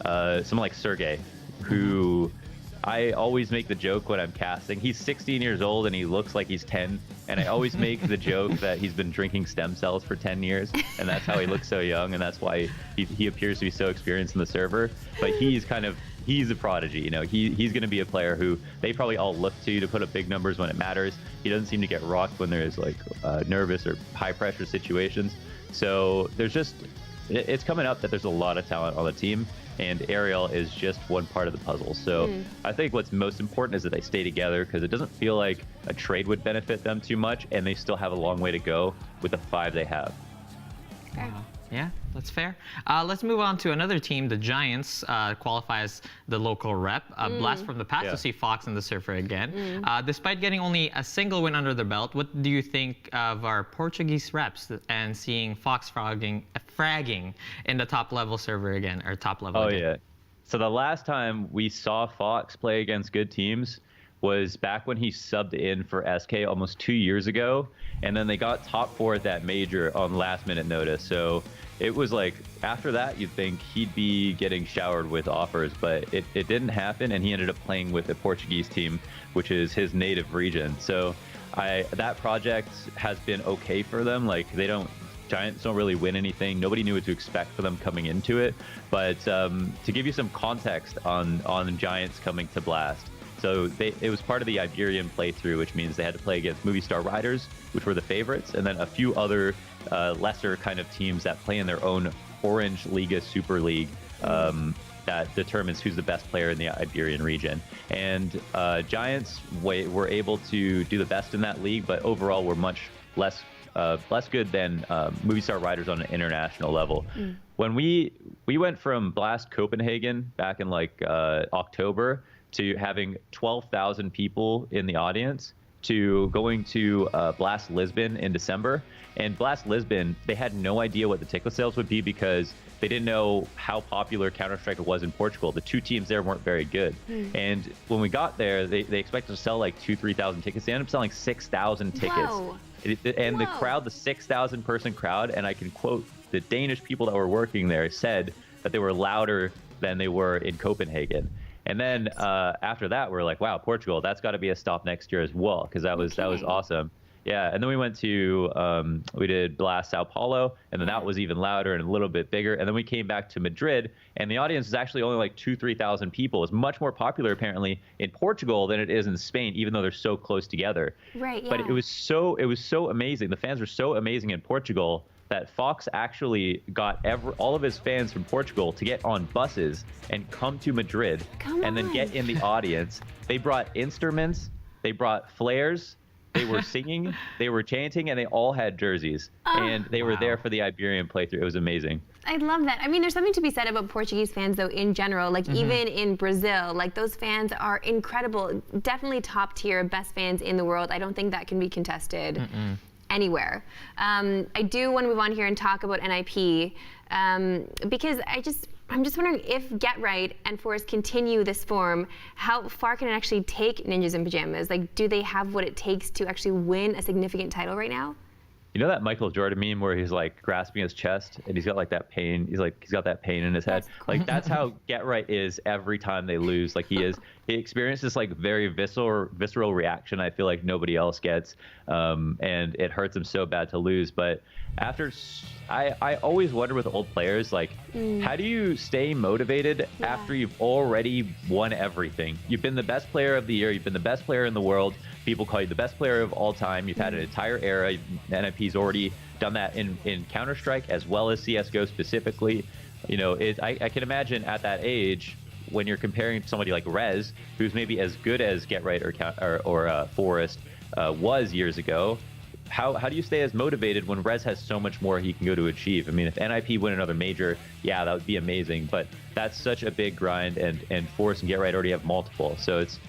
someone like Sergey, who I always make the joke when I'm casting. He's 16 years old and he looks like he's 10. And I always make the joke that he's been drinking stem cells for 10 years. And that's how he looks so young. And that's why he appears to be so experienced in the server. But he's a prodigy. You know, he's going to be a player who they probably all look to put up big numbers when it matters. He doesn't seem to get rocked when there's like nervous or high pressure situations. So it's coming up that there's a lot of talent on the team. And Ariel is just one part of the puzzle. So I think what's most important is that they stay together, because it doesn't feel like a trade would benefit them too much, and they still have a long way to go with the 5 they have. Yeah, that's fair. Let's move on to another team. The Giants qualify as the local rep. A blast from the past to see Fox and the Surfer again. Despite getting only a single win under their belt, what do you think of our Portuguese reps and seeing Fox fragging in the top level server again, or top level again? Yeah. So the last time we saw Fox play against good teams was back when he subbed in for SK almost 2 years ago, and then they got top 4 at that major on last minute notice. So it was like, after that, you'd think he'd be getting showered with offers, but it didn't happen, and he ended up playing with a Portuguese team, which is his native region. So that project has been okay for them. Like, Giants don't really win anything. Nobody knew what to expect for them coming into it. But to give you some context on Giants coming to Blast, so it was part of the Iberian playthrough, which means they had to play against Movie Star Riders, which were the favorites, and then a few other lesser kind of teams that play in their own Orange Liga Super League that determines who's the best player in the Iberian region. And Giants were able to do the best in that league, but overall were much less good than Movistar Riders on an international level. When we went from Blast Copenhagen back in like October to having 12,000 people in the audience, to going to Blast Lisbon in December. And Blast Lisbon, they had no idea what the ticket sales would be because they didn't know how popular Counter-Strike was in Portugal. The two teams there weren't very good. And when we got there, they expected to sell like 2,000-3,000 tickets. They ended up selling 6,000 tickets. Whoa. And the crowd, the 6,000 person crowd, and I can quote the Danish people that were working there, said that they were louder than they were in Copenhagen. And then after that, we're like, wow, Portugal, that's got to be a stop next year as well, because that was awesome. Yeah, and then we went to, we did Blast Sao Paulo, and then that was even louder and a little bit bigger. And then we came back to Madrid, and the audience is actually only like 2,000-3,000 people. It's much more popular, apparently, in Portugal than it is in Spain, even though they're so close together. Right, yeah. But it was so amazing. The fans were so amazing in Portugal that Fox actually got all of his fans from Portugal to get on buses and come to Madrid and then get in the audience. They brought instruments, they brought flares, they were singing, they were chanting, and they all had jerseys. And they were there for the Iberian playthrough. It was amazing. I love that. I mean, there's something to be said about Portuguese fans, though, in general. Like, even in Brazil, like, those fans are incredible. Definitely top tier, best fans in the world. I don't think that can be contested anywhere. I do want to move on here and talk about NIP because I'm just wondering if Get Right and Forest continue this form, how far can it actually take Ninjas in Pajamas? Like, do they have what it takes to actually win a significant title right now? You know that Michael Jordan meme where he's like grasping his chest and he's got like that pain. He's got that pain in his head. Like that's how Get Right is every time they lose. Like he experiences this like very visceral reaction. I feel like nobody else gets, and it hurts him so bad to lose. But after, I always wonder with old players, like how do you stay motivated after you've already won everything? You've been the best player of the year. You've been the best player in the world. People call you the best player of all time. You've had an entire era. NIP's already done that in Counter-Strike as well as CSGO specifically. You know, I can imagine at that age when you're comparing to somebody like Rez, who's maybe as good as Get Right or Forest was years ago. How do you stay as motivated when Rez has so much more he can go to achieve? I mean, if NIP win another major, yeah, that would be amazing. But that's such a big grind, and Forest and Get Right already have multiple. So it's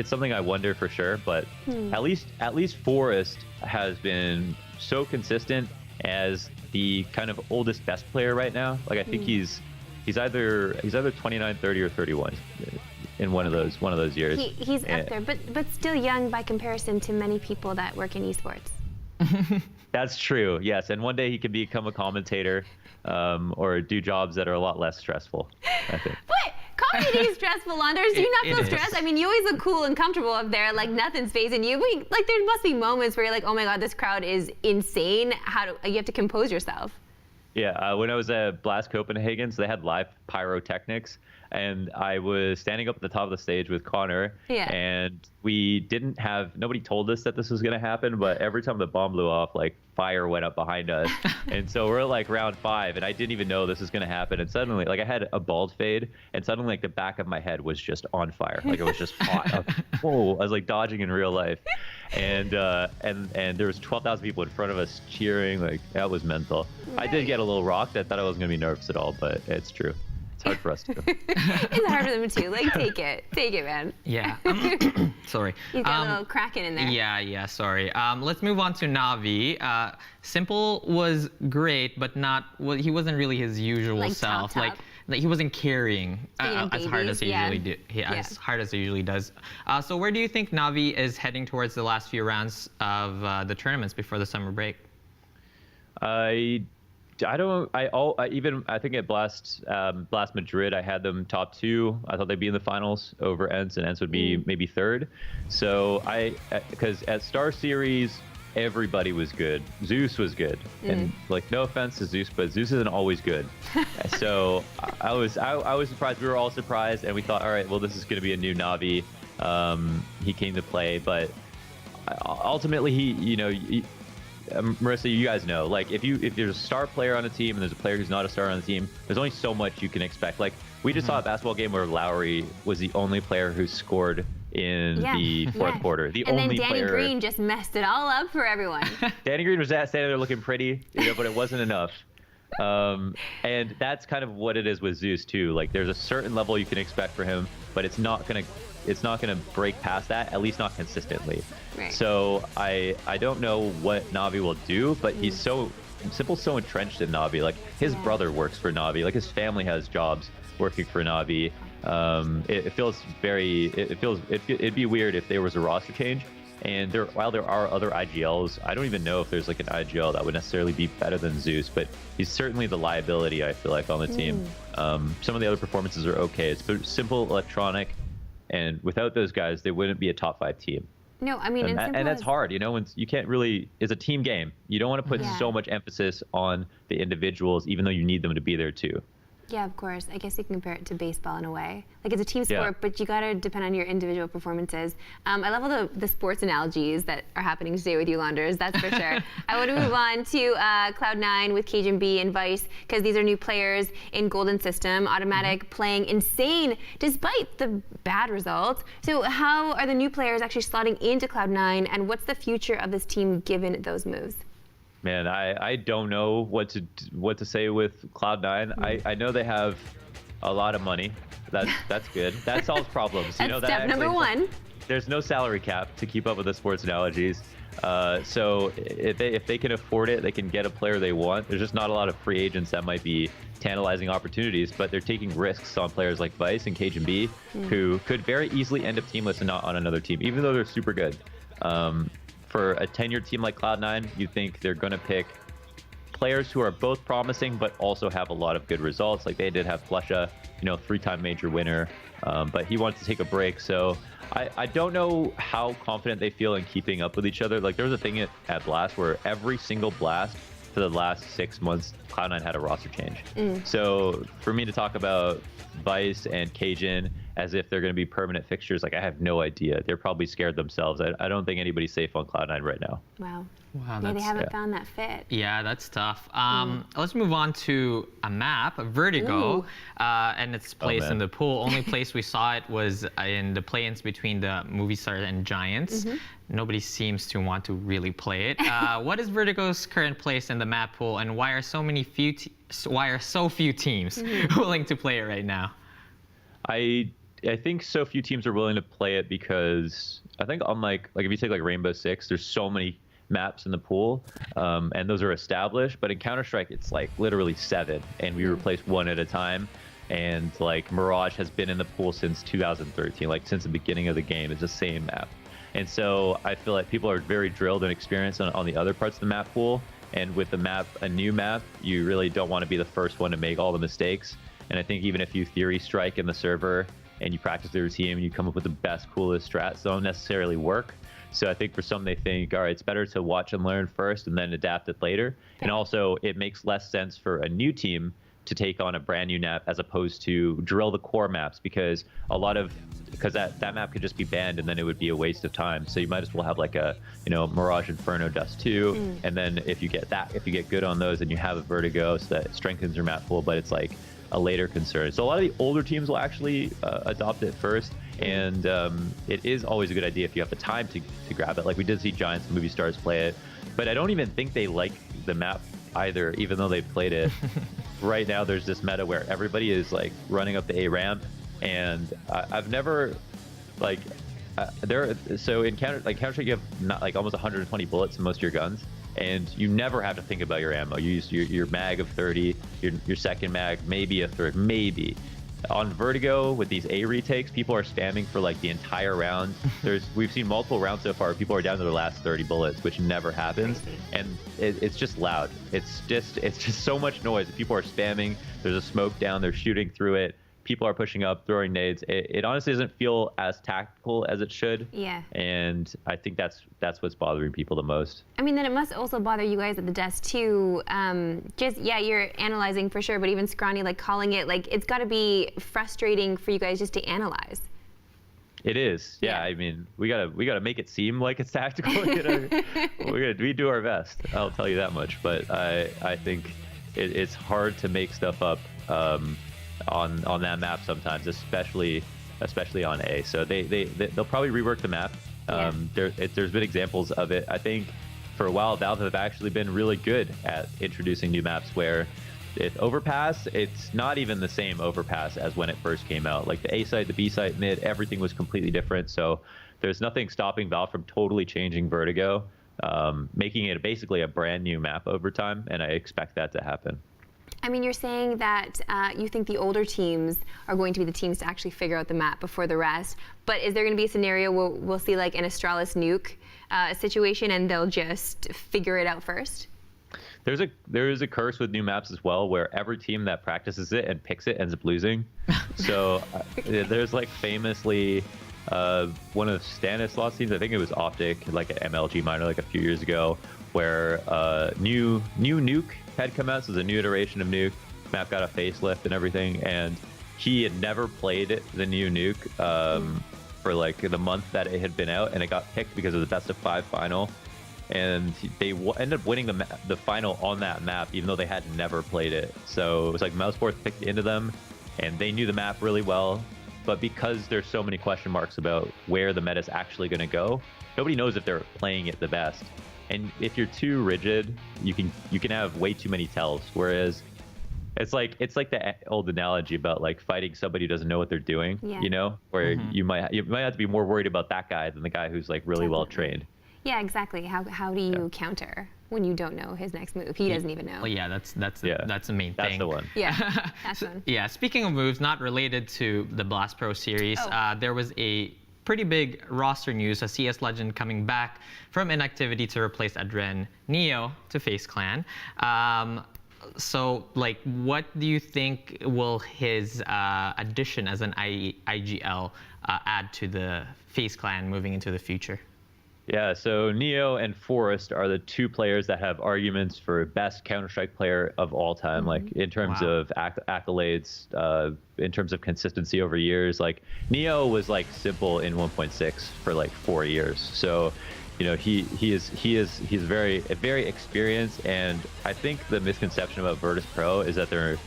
something I wonder for sure. But at least Forest has been so consistent as the kind of oldest best player right now. Like I think he's either 29, 30, or 31 in one of those years. He's up there, but still young by comparison to many people that work in esports. That's true, yes. And one day he could become a commentator or do jobs that are a lot less stressful, I think. What? Commentating is stressful, Anders. Do you not feel stressed? I mean, you always look cool and comfortable up there, like nothing's phasing you. But, like, there must be moments where you're like, oh my God, this crowd is insane. You have to compose yourself. Yeah, when I was at Blast Copenhagen, so they had live pyrotechnics, and I was standing up at the top of the stage with Connor, and nobody told us that this was going to happen, but every time the bomb blew off, like, fire went up behind us. And so we're like round 5, and I didn't even know this was going to happen, and suddenly, like, I had a bald fade, and suddenly, like, the back of my head was just on fire. Like, it was just hot. I was like dodging in real life. And there was 12,000 people in front of us cheering. Like, that was mental. I did get a little rocked. I thought I wasn't going to be nervous at all, but it's true. It's hard for us to. It's hard for them too. Like, take it, man. Yeah. Sorry. You've got a little Kraken in there. Yeah, sorry. Let's move on to Navi. Simple was great, but he wasn't really his usual self. Top. Like he wasn't carrying as hard as he usually do. As hard as he usually does. So where do you think Navi is heading towards the last few rounds of the tournaments before the summer break? I think at Blast Madrid, I had them top 2. I thought they'd be in the finals over Ents, and Ents would be maybe 3rd. So because at Star Series, everybody was good. Zeus was good, and like, no offense to Zeus, but Zeus isn't always good. So I was surprised. We were all surprised, and we thought, all right, well, this is going to be a new Navi. He came to play, but ultimately, Marissa, you guys know, like if there's a star player on a team and there's a player who's not a star on the team, there's only so much you can expect. Like we just saw a basketball game where Lowry was the only player who scored in the fourth quarter. The and only then Danny player. Green just messed it all up for everyone. Danny Green was standing there looking pretty, but it wasn't enough. And that's kind of what it is with Zeus too. Like there's a certain level you can expect for him, but it's not gonna break past that, at least not consistently. Right. So I don't know what Navi will do, but he's so entrenched in Navi. Like his brother works for Navi. Like his family has jobs working for Navi. It'd be weird if there was a roster change. And while there are other IGLs, I don't even know if there's like an IGL that would necessarily be better than Zeus, but he's certainly the liability, I feel like, on the team. Some of the other performances are okay. It's simple electronic, and without those guys, they wouldn't be a top 5 team. No, I mean, and that's hard, when you can't really, it's a team game. You don't want to put so much emphasis on the individuals, even though you need them to be there too. Yeah, of course. I guess you can compare it to baseball in a way. Like it's a team sport, but you gotta depend on your individual performances. I love all the sports analogies that are happening today with you, Launders, that's for sure. I want to move on to Cloud9 with K0nfig and Vice, because these are new players in Golden System. Automatic playing insane despite the bad results. So how are the new players actually slotting into Cloud9, and what's the future of this team given those moves? Man, I don't know what to say with Cloud9. I know they have a lot of money. That's good. That solves problems. That's step number one. There's no salary cap to keep up with the sports analogies. So if they can afford it, they can get a player they want. There's just not a lot of free agents that might be tantalizing opportunities, but they're taking risks on players like Vice and K0nfig, who could very easily end up teamless and not on another team, even though they're super good. For a tenured team like Cloud9, you think they're going to pick players who are both promising but also have a lot of good results. Like they did have Flusha, 3-time major winner, but he wants to take a break. So I don't know how confident they feel in keeping up with each other. Like there was a thing at Blast where every single Blast for the last 6 months, Cloud9 had a roster change. So for me to talk about Vice and K0nfig as if they're going to be permanent fixtures, like I have no idea. They're probably scared themselves. I don't think anybody's safe on Cloud9 right now. Wow. Yeah, they haven't found that fit. Yeah, that's tough. Let's move on to a map, Vertigo, and its place in the pool. Only place we saw it was in the play-ins between the Movie Stars and Giants. Nobody seems to want to really play it. What is Vertigo's current place in the map pool, and why are so few teams willing to play it right now? I think so few teams are willing to play it because I think unlike if you take like Rainbow Six, there's so many maps in the pool, and those are established. But in Counter-Strike, it's like literally 7, and we replace one at a time. And like Mirage has been in the pool since 2013, like since the beginning of the game. It's the same map. And so I feel like people are very drilled and experienced on the other parts of the map pool. And with a new map, you really don't want to be the first one to make all the mistakes. And I think even if you theory strike in the server and you practice the routine and you come up with the best, coolest strats, they don't necessarily work. So I think for some, they think, all right, it's better to watch and learn first and then adapt it later. And also, it makes less sense for a new team to take on a brand new map as opposed to drill the core maps, because that map could just be banned and then it would be a waste of time. So you might as well have like a Mirage Inferno Dust 2, and then if you get good on those, and you have a Vertigo, so that strengthens your map pool, but it's like a later concern. So a lot of the older teams will actually adopt it first, and it is always a good idea if you have the time to grab it. Like we did see Giants and Movie Stars play it, but I don't even think they like the map either, even though they've played it. Right now there's this meta where everybody is like running up the A ramp, and I've never so in Counter-Strike, you have almost 120 bullets in most of your guns, and you never have to think about your ammo. You use your mag of 30, your second mag, maybe a third, maybe. On Vertigo, with these A retakes, people are spamming for like the entire round. We've seen multiple rounds so far. People are down to their last 30 bullets, which never happens, and it's just loud. It's just so much noise. People are spamming. There's a smoke down. They're shooting through it. People are pushing up, throwing nades. It honestly doesn't feel as tactical as it should. Yeah. And I think that's what's bothering people the most. I mean, then it must also bother you guys at the desk too. You're analyzing for sure, but even Scrawny calling it, it's got to be frustrating for you guys just to analyze. It is, yeah. I mean, we gotta make it seem like it's tactical. We do our best. I'll tell you that much. But I think it's hard to make stuff up on that map sometimes, especially on A. So they'll probably rework the map. There's been examples of it. I think for a while Valve have actually been really good at introducing new maps where if overpass, it's not even the same overpass as when it first came out. Like the A site, the B site, mid, everything was completely different. So there's nothing stopping Valve from totally changing Vertigo, making it basically a brand new map over time, and I expect that to happen. I mean, you're saying that you think the older teams are going to be the teams to actually figure out the map before the rest, but is there going to be a scenario where we'll see like an Astralis nuke situation and they'll just figure it out first? There is a curse with new maps as well, where every team that practices it and picks it ends up losing. So there's like famously one of Stanislaus teams, I think it was Optic, like an MLG minor like a few years ago, where new Nuke had come out. So it was a new iteration of Nuke. Map got a facelift and everything, and he had never played the new Nuke for like the month that it had been out, and it got picked because of the best of 5 final. And they ended up winning the final on that map, even though they had never played it. So it was like Mousesports picked into them, and they knew the map really well. But because there's so many question marks about where the meta is actually going to go, nobody knows if they're playing it the best. And if you're too rigid, you can have way too many tells. Whereas it's like the old analogy about like fighting somebody who doesn't know what they're doing. Yeah. You know, where you might have to be more worried about that guy than the guy who's like really well trained. Yeah, exactly. How do you counter when you don't know his next move? He doesn't even know. Well, yeah, that's the main thing. That's the one. Yeah, that's one. Yeah, speaking of moves not related to the Blast Pro series, there was a pretty big roster news, a CS legend coming back from inactivity to replace Adren Neo to FaZe Clan. So, like, what do you think will his addition as an IGL add to the FaZe Clan moving into the future? Yeah, so Neo and Forrest are the 2 players that have arguments for best Counter-Strike player of all time, like in terms of accolades, in terms of consistency over years. Like Neo was like simple in 1.6 for like 4 years. So, you know, he's very experienced, and I think the misconception about Virtus Pro is that they're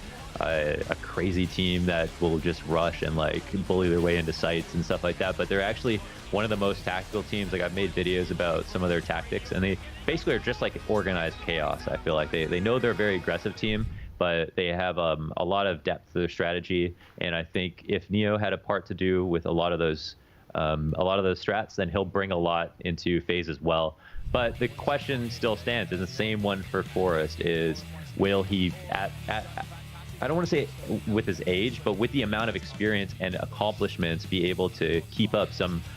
a crazy team that will just rush and like bully their way into sites and stuff like that, but they're actually one of the most tactical teams. Like I've made videos about some of their tactics, and they basically are just like organized chaos. I feel like they know they're a very aggressive team, but they have a lot of depth to their strategy, and I think if Neo had a part to do with a lot of those strats, then he'll bring a lot into FaZe as well. But the question still stands, is the same one for Forrest, is will he I don't want to say with his age, but with the amount of experience and accomplishments, be able to keep up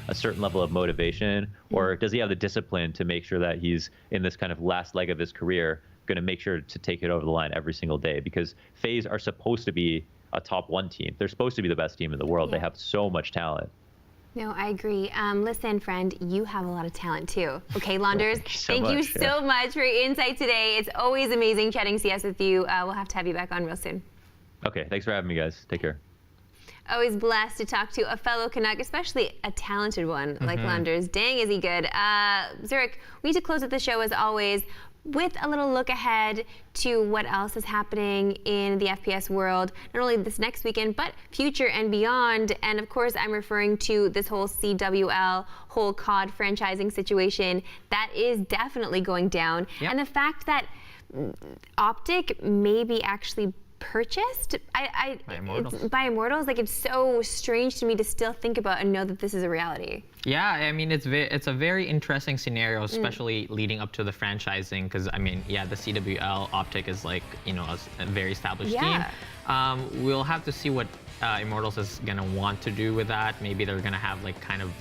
a certain level of motivation, or does he have the discipline to make sure that he's in this kind of last leg of his career going to make sure to take it over the line every single day? Because FaZe are supposed to be a top 1 team. They're supposed to be the best team in the world. They have so much talent. No, I agree. Listen, friend, you have a lot of talent too. Okay, Launders, thank you so much for your insight today. It's always amazing chatting CS with you. We'll have to have you back on real soon. Okay, thanks for having me, guys. Take care. Always blessed to talk to a fellow Canuck, especially a talented one like Launders. Dang, is he good. Zurich, we need to close out the show as always with a little look ahead to what else is happening in the FPS world, not only this next weekend, but future and beyond. And of course, I'm referring to this whole CWL, whole COD franchising situation that is definitely going down. Yep. And the fact that Optic may be actually purchased by Immortals. Like, it's so strange to me to still think about and know that this is a reality. Yeah, I mean, it's a very interesting scenario, especially leading up to the franchising, because I mean, yeah, the CWL Optic is like, you know, a very established team. We'll have to see what Immortals is gonna want to do with that. Maybe they're gonna have like kind of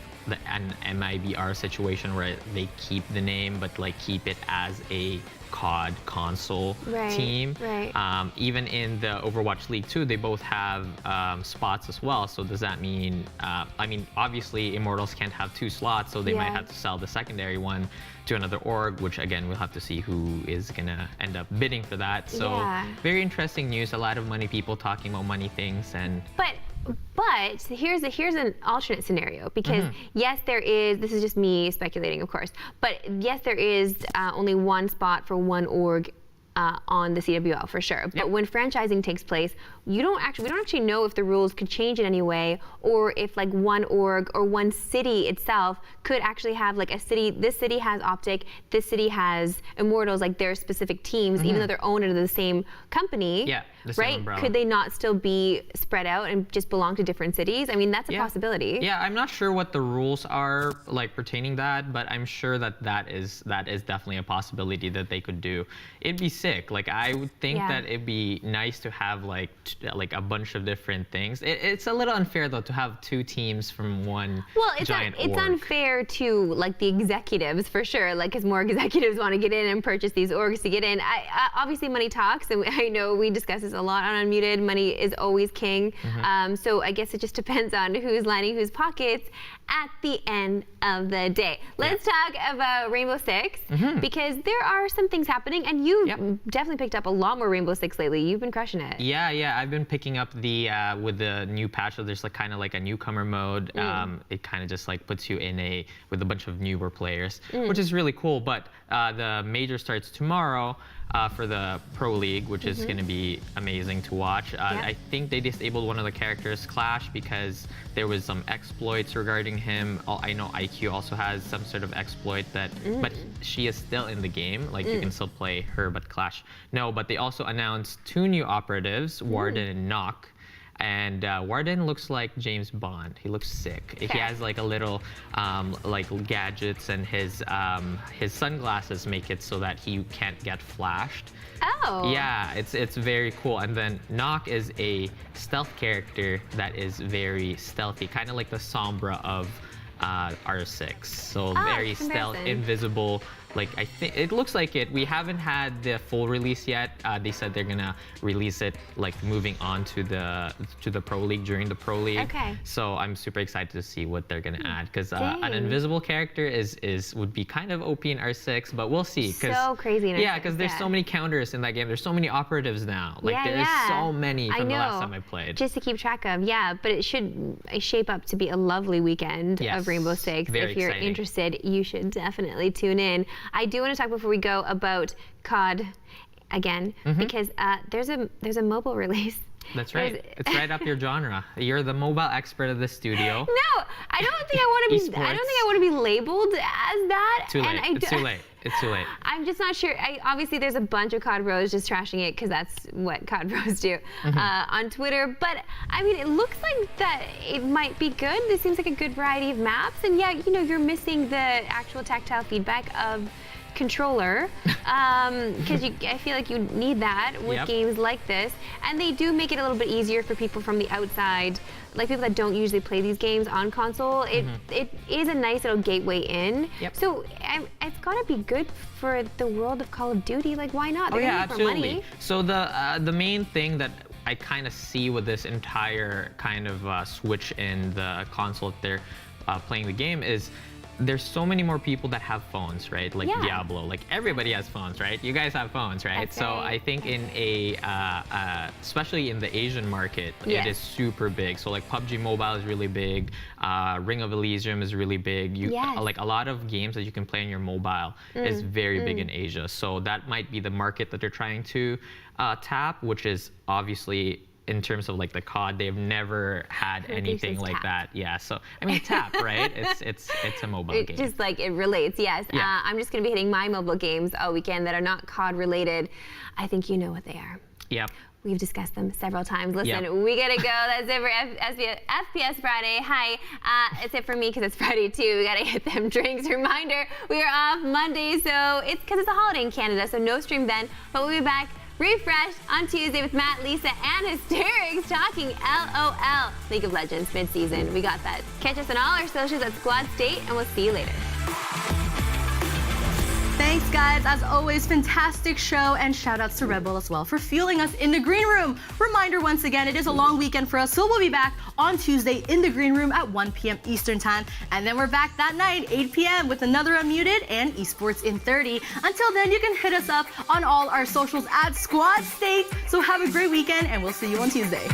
an MIBR situation where they keep the name, but like keep it as a COD console team. Even in the Overwatch League 2, they both have spots as well. So does that mean, I mean, obviously Immortals can't have 2 slots, so they might have to sell the secondary one to another org, which again, we'll have to see who is gonna end up bidding for that. So very interesting news, a lot of money people talking about money things. And but But here's an alternate scenario, because yes, there is, this is just me speculating, of course, but yes, there is only one spot for one org on the CWL for sure. But when franchising takes place, we don't actually know if the rules could change in any way, or if like one org or one city itself could actually have like a city, this city has Optic, this city has Immortals, like their specific teams, even though they're owned under the same company. Yeah, the same right? umbrella. Could they not still be spread out and just belong to different cities? I mean, that's a possibility. Yeah, I'm not sure what the rules are like pertaining that, but I'm sure that is definitely a possibility that they could do. It'd be sick. Like I would think that it'd be nice to have like a bunch of different things. It's a little unfair though to have two teams from one giant org. It's unfair to like the executives for sure, like because more executives want to get in and purchase these orgs to get in. Obviously money talks, and I know we discuss this a lot on Unmuted. Money is always king. So I guess it just depends on who's lining whose pockets at the end of the day. Let's talk about Rainbow Six, because there are some things happening, and you definitely picked up a lot more Rainbow Six lately. You've been crushing it. Yeah, I've been picking up the with the new patch. So there's like kind of like a newcomer mode. It kind of just like puts you in with a bunch of newer players, which is really cool. But the major starts tomorrow for the Pro League, which is going to be amazing to watch. I think they disabled one of the characters, Clash, because there was some exploits regarding him. I know IQ also has some sort of exploit that, but she is still in the game. Like you can still play her, but Clash, no. But they also announced 2 new operatives, Warden and Knock. And Warden looks like James Bond. He looks sick. He has like a little like gadgets, and his sunglasses make it so that he can't get flashed. Oh. Yeah, it's very cool. And then Knock is a stealth character that is very stealthy, kind of like the Sombra of R6. So very stealth, invisible. Like I think it looks like it. We haven't had the full release yet. They said they're gonna release it like moving on to the Pro League during the Pro League. Okay. So I'm super excited to see what they're gonna add, because an invisible character would be kind of OP in R6, but we'll see. So crazy in R6. Yeah, because there's so many counters in that game. There's so many operatives now. Like there's so many from the last time I played. Just to keep track of, but it should shape up to be a lovely weekend of Rainbow Six. Very if you're exciting. interested, you should definitely tune in. I do want to talk before we go about COD again, because there's a mobile release. That's right. It's right up your genre. You're the mobile expert of the studio. No, I don't think I want to be. I don't think I want to be labeled as that. Too late. It's too late. It's too late. I'm just not sure. Obviously, there's a bunch of COD bros just trashing it, because that's what COD bros do on Twitter. But I mean, it looks like that it might be good. This seems like a good variety of maps, and you're missing the actual tactile feedback of controller, because I feel like you need that with games like this, and they do make it a little bit easier for people from the outside, like people that don't usually play these games on console. It is a nice little gateway in. So it's got to be good for the world of Call of Duty. Like, why not? They're gonna need more money. So the main thing that I kind of see with this entire kind of switch in the console that they're playing the game is, there's so many more people that have phones, right? Like Diablo, like everybody has phones, right? You guys have phones, right? That's so right. I think in especially in the Asian market, it is super big. So like PUBG Mobile is really big, Ring of Elysium is really big. Like a lot of games that you can play on your mobile is very big in Asia. So that might be the market that they're trying to tap, which is obviously, in terms of like the COD, they've never had anything like that. Yeah, so I mean, tap, right? It's a mobile game. Just like it relates, yes. I'm just gonna be hitting my mobile games all weekend that are not COD related. I think you know what they are. Yep. We've discussed them several times. Listen, we gotta go. That's it for FPS Friday. Hi, it's it for me because it's Friday too. We gotta hit them drinks. Reminder, we are off Monday, so it's because it's a holiday in Canada, so no stream then, but we'll be back refreshed on Tuesday with Matt, Lisa, and Hysterics talking LOL, League of Legends mid-season. We got that. Catch us on all our socials at Squad State, and we'll see you later. Thanks, guys. As always, fantastic show, and shout-outs to Red Bull as well for fueling us in the green room. Reminder once again, it is a long weekend for us, so we'll be back on Tuesday in the green room at 1 p.m. Eastern Time, and then we're back that night, 8 p.m. with another Unmuted and Esports in 30. Until then, you can hit us up on all our socials at Squad State. So have a great weekend, and we'll see you on Tuesday.